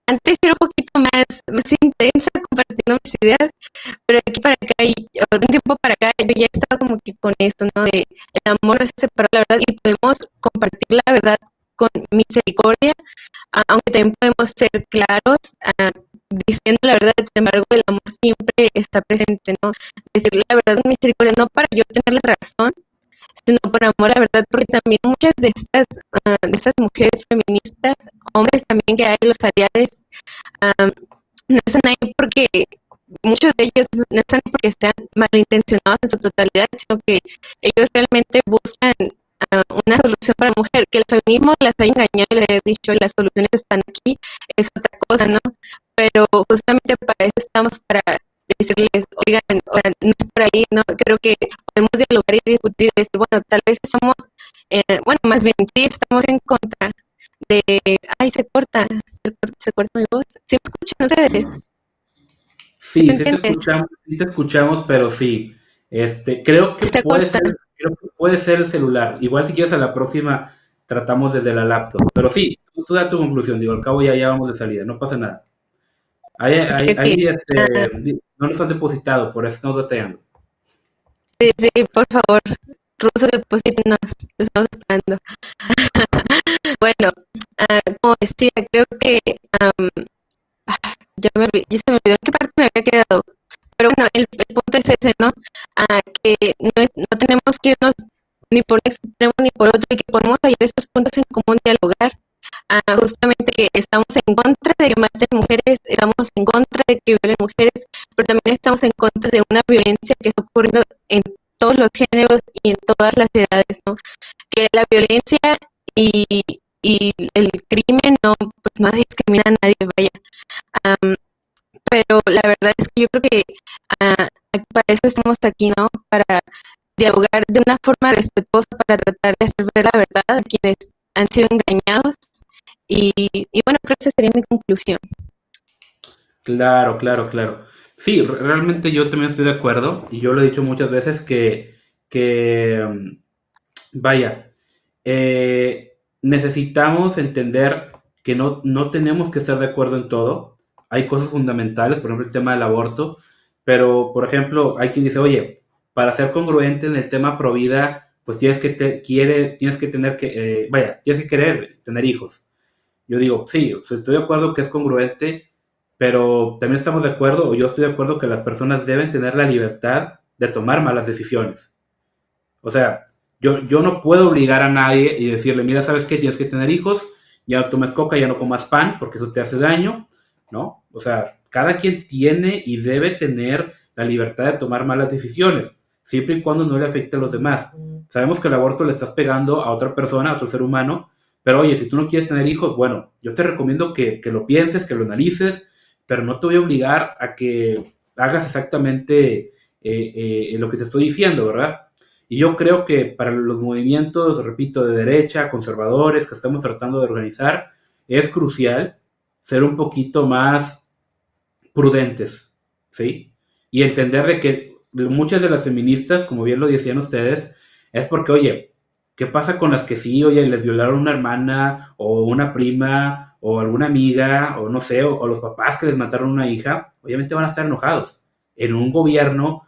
antes era un poquito más intensa compartiendo mis ideas, pero de aquí para acá, de un tiempo para acá, yo ya estaba como que con esto, ¿no? De el amor no se separa la verdad y podemos compartir la verdad con misericordia, aunque también podemos ser claros, diciendo la verdad, sin embargo, el amor siempre está presente, ¿no? Decir la verdad con misericordia, no para yo tener la razón, sino por amor a la verdad, porque también muchas de estas mujeres feministas, hombres también que hay, los aliados, no están ahí porque muchos de ellos no están ahí porque están malintencionados en su totalidad, sino que ellos realmente buscan una solución para la mujer. Que el feminismo las haya engañado y les haya dicho las soluciones están aquí, es otra cosa, ¿no? Pero justamente para eso estamos, para decirles, oigan, no es por ahí, ¿no? Creo que podemos dialogar y discutir y decir, bueno, tal vez estamos, bueno, más bien, sí, estamos en contra de, ay, se corta mi voz, ¿sí me escuchan ustedes? ¿Sí Sí, me entiendes? sí te escuchamos, pero sí, creo que Se corta. creo que puede ser el celular. Igual si quieres a la próxima tratamos desde la laptop. Pero sí, tú da tu conclusión, digo, al cabo ya vamos de salida, no pasa nada. Ok, ah, No nos han depositado, por eso estamos batallando. sí, sí, por favor, ruso, deposítenos, lo estamos esperando. Bueno, como decía, creo que ya se me olvidó en qué parte me había quedado. Pero bueno, el punto es ese, ¿no? Que no tenemos que irnos ni por un extremo ni por otro y que podemos hallar esos puntos en común, dialogar. Justamente que estamos en contra de que maten mujeres, estamos en contra de que violen mujeres, pero también estamos en contra de una violencia que está ocurriendo en todos los géneros y en todas las edades, ¿no? Que la violencia y y el crimen no, pues no discrimina a nadie, vaya. Am, pero la verdad es que yo creo que para eso estamos aquí, ¿no? Para dialogar de una forma respetuosa, para tratar de hacer ver la verdad a quienes han sido engañados. Y bueno, creo que esa sería mi conclusión. Claro, claro, claro. Sí, realmente yo también estoy de acuerdo y yo lo he dicho muchas veces que vaya, necesitamos entender que no tenemos que estar de acuerdo en todo. Hay cosas fundamentales, por ejemplo, el tema del aborto, pero, por ejemplo, hay quien dice, oye, para ser congruente en el tema pro vida, pues tienes que tener tienes que querer tener hijos. Yo digo, sí, o sea, estoy de acuerdo que es congruente, pero también estamos de acuerdo, o yo estoy de acuerdo que las personas deben tener la libertad de tomar malas decisiones. O sea, yo no puedo obligar a nadie y decirle, mira, ¿sabes qué? Tienes que tener hijos, ya no tomes coca, ya no comas pan, porque eso te hace daño, ¿no? O sea, cada quien tiene y debe tener la libertad de tomar malas decisiones, siempre y cuando no le afecte a los demás. Sabemos que el aborto le estás pegando a otra persona, a otro ser humano, pero oye, si tú no quieres tener hijos, bueno, yo te recomiendo que lo pienses, que lo analices, pero no te voy a obligar a que hagas exactamente lo que te estoy diciendo, ¿verdad? Y yo creo que para los movimientos, repito, de derecha, conservadores, que estamos tratando de organizar, es crucial ser un poquito más prudentes, ¿sí? Y entender de que muchas de las feministas, como bien lo decían ustedes, es porque, oye, ¿qué pasa con las que sí, oye, les violaron una hermana o una prima o alguna amiga o no sé, o los papás que les mataron una hija? Obviamente van a estar enojados en un gobierno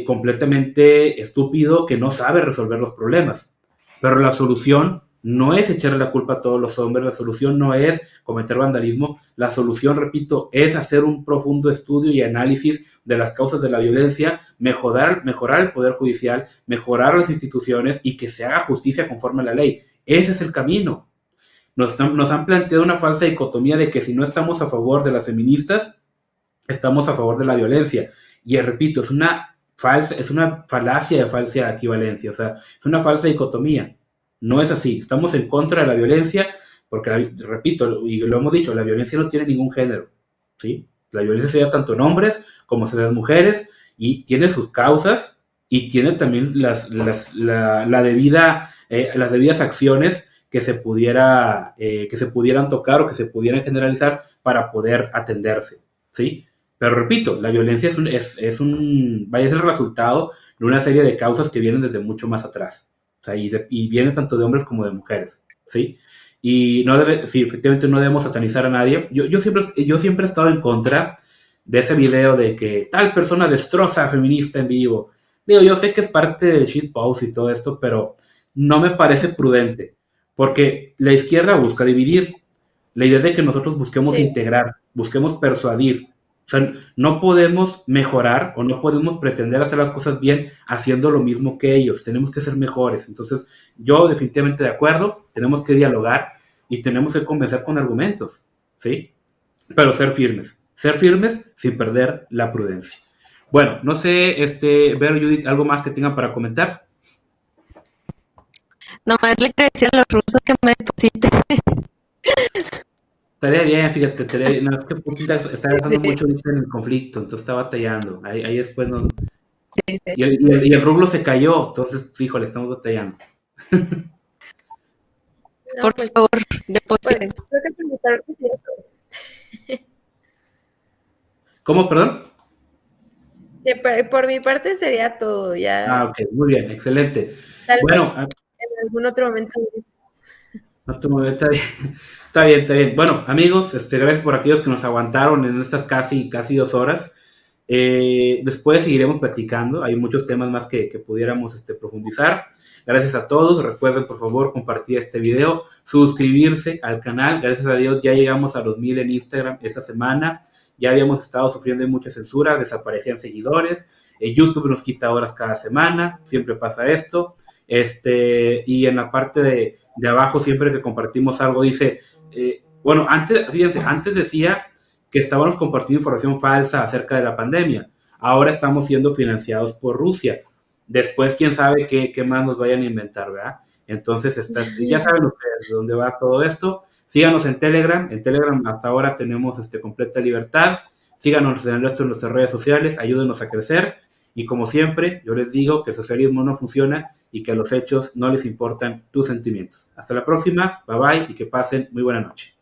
completamente estúpido que no sabe resolver los problemas. Pero la solución no es echarle la culpa a todos los hombres, la solución no es cometer vandalismo, la solución, repito, es hacer un profundo estudio y análisis de las causas de la violencia, mejorar el poder judicial, mejorar las instituciones y que se haga justicia conforme a la ley. Ese es el camino. Nos han planteado una falsa dicotomía de que si no estamos a favor de las feministas, estamos a favor de la violencia. Y repito, es una falacia de falsa equivalencia, o sea, es una falsa dicotomía. No es así. Estamos en contra de la violencia porque, repito, y lo hemos dicho, la violencia no tiene ningún género, ¿sí? La violencia se da tanto en hombres como se da en mujeres y tiene sus causas y tiene también las debidas acciones que se pudieran tocar o que se pudieran generalizar para poder atenderse, ¿sí? Pero repito, la violencia vaya a ser el resultado de una serie de causas que vienen desde mucho más atrás. O sea, y vienen tanto de hombres como de mujeres, ¿sí? Y sí, efectivamente no debemos satanizar a nadie. Yo siempre he estado en contra de ese video de que tal persona destroza a feminista en vivo. Digo, yo sé que es parte del shitpost y todo esto, pero no me parece prudente, porque la izquierda busca dividir. La idea es de que nosotros busquemos integrar, busquemos persuadir. O sea, no podemos mejorar o no podemos pretender hacer las cosas bien haciendo lo mismo que ellos. Tenemos que ser mejores. Entonces, yo definitivamente de acuerdo, tenemos que dialogar y tenemos que convencer con argumentos, ¿sí? Pero ser firmes sin perder la prudencia. Bueno, no sé, Vero, Judith, ¿algo más que tengan para comentar? Nomás le quiero decir a los rusos que me depositen. Estaría bien, fíjate, no, es que Putin está gastando mucho ahorita en el conflicto, entonces está batallando. Ahí después nos... Sí, sí. Y el rublo se cayó, entonces, híjole, estamos batallando. No, Por pues, favor, depositen. bueno, creo que por mi parte sería todo. ¿Cómo, perdón? Por mi parte sería todo, ya. Ok, muy bien, excelente. Tal Bueno, vez en algún otro momento. está bien, está bien, está bien. Bueno, amigos, gracias por aquellos que nos aguantaron en estas casi 2 horas. Después seguiremos platicando, hay muchos temas más que pudiéramos profundizar. Gracias a todos, recuerden por favor compartir este video, suscribirse al canal. Gracias a Dios ya llegamos a los 1000 en Instagram esta semana. Ya habíamos estado sufriendo de mucha censura, desaparecían seguidores, YouTube nos quita horas cada semana, siempre pasa esto. Y en la parte de abajo, siempre que compartimos algo, dice, bueno, fíjense, antes decía que estábamos compartiendo información falsa acerca de la pandemia. Ahora estamos siendo financiados por Rusia. Después, quién sabe qué más nos vayan a inventar, ¿verdad? Entonces, ya saben ustedes de dónde va todo esto. Síganos en Telegram hasta ahora tenemos completa libertad. Síganos en el resto de nuestras redes sociales, ayúdenos a crecer. Y como siempre, yo les digo que el socialismo no funciona y que a los hechos no les importan tus sentimientos. Hasta la próxima, bye bye y que pasen muy buena noche.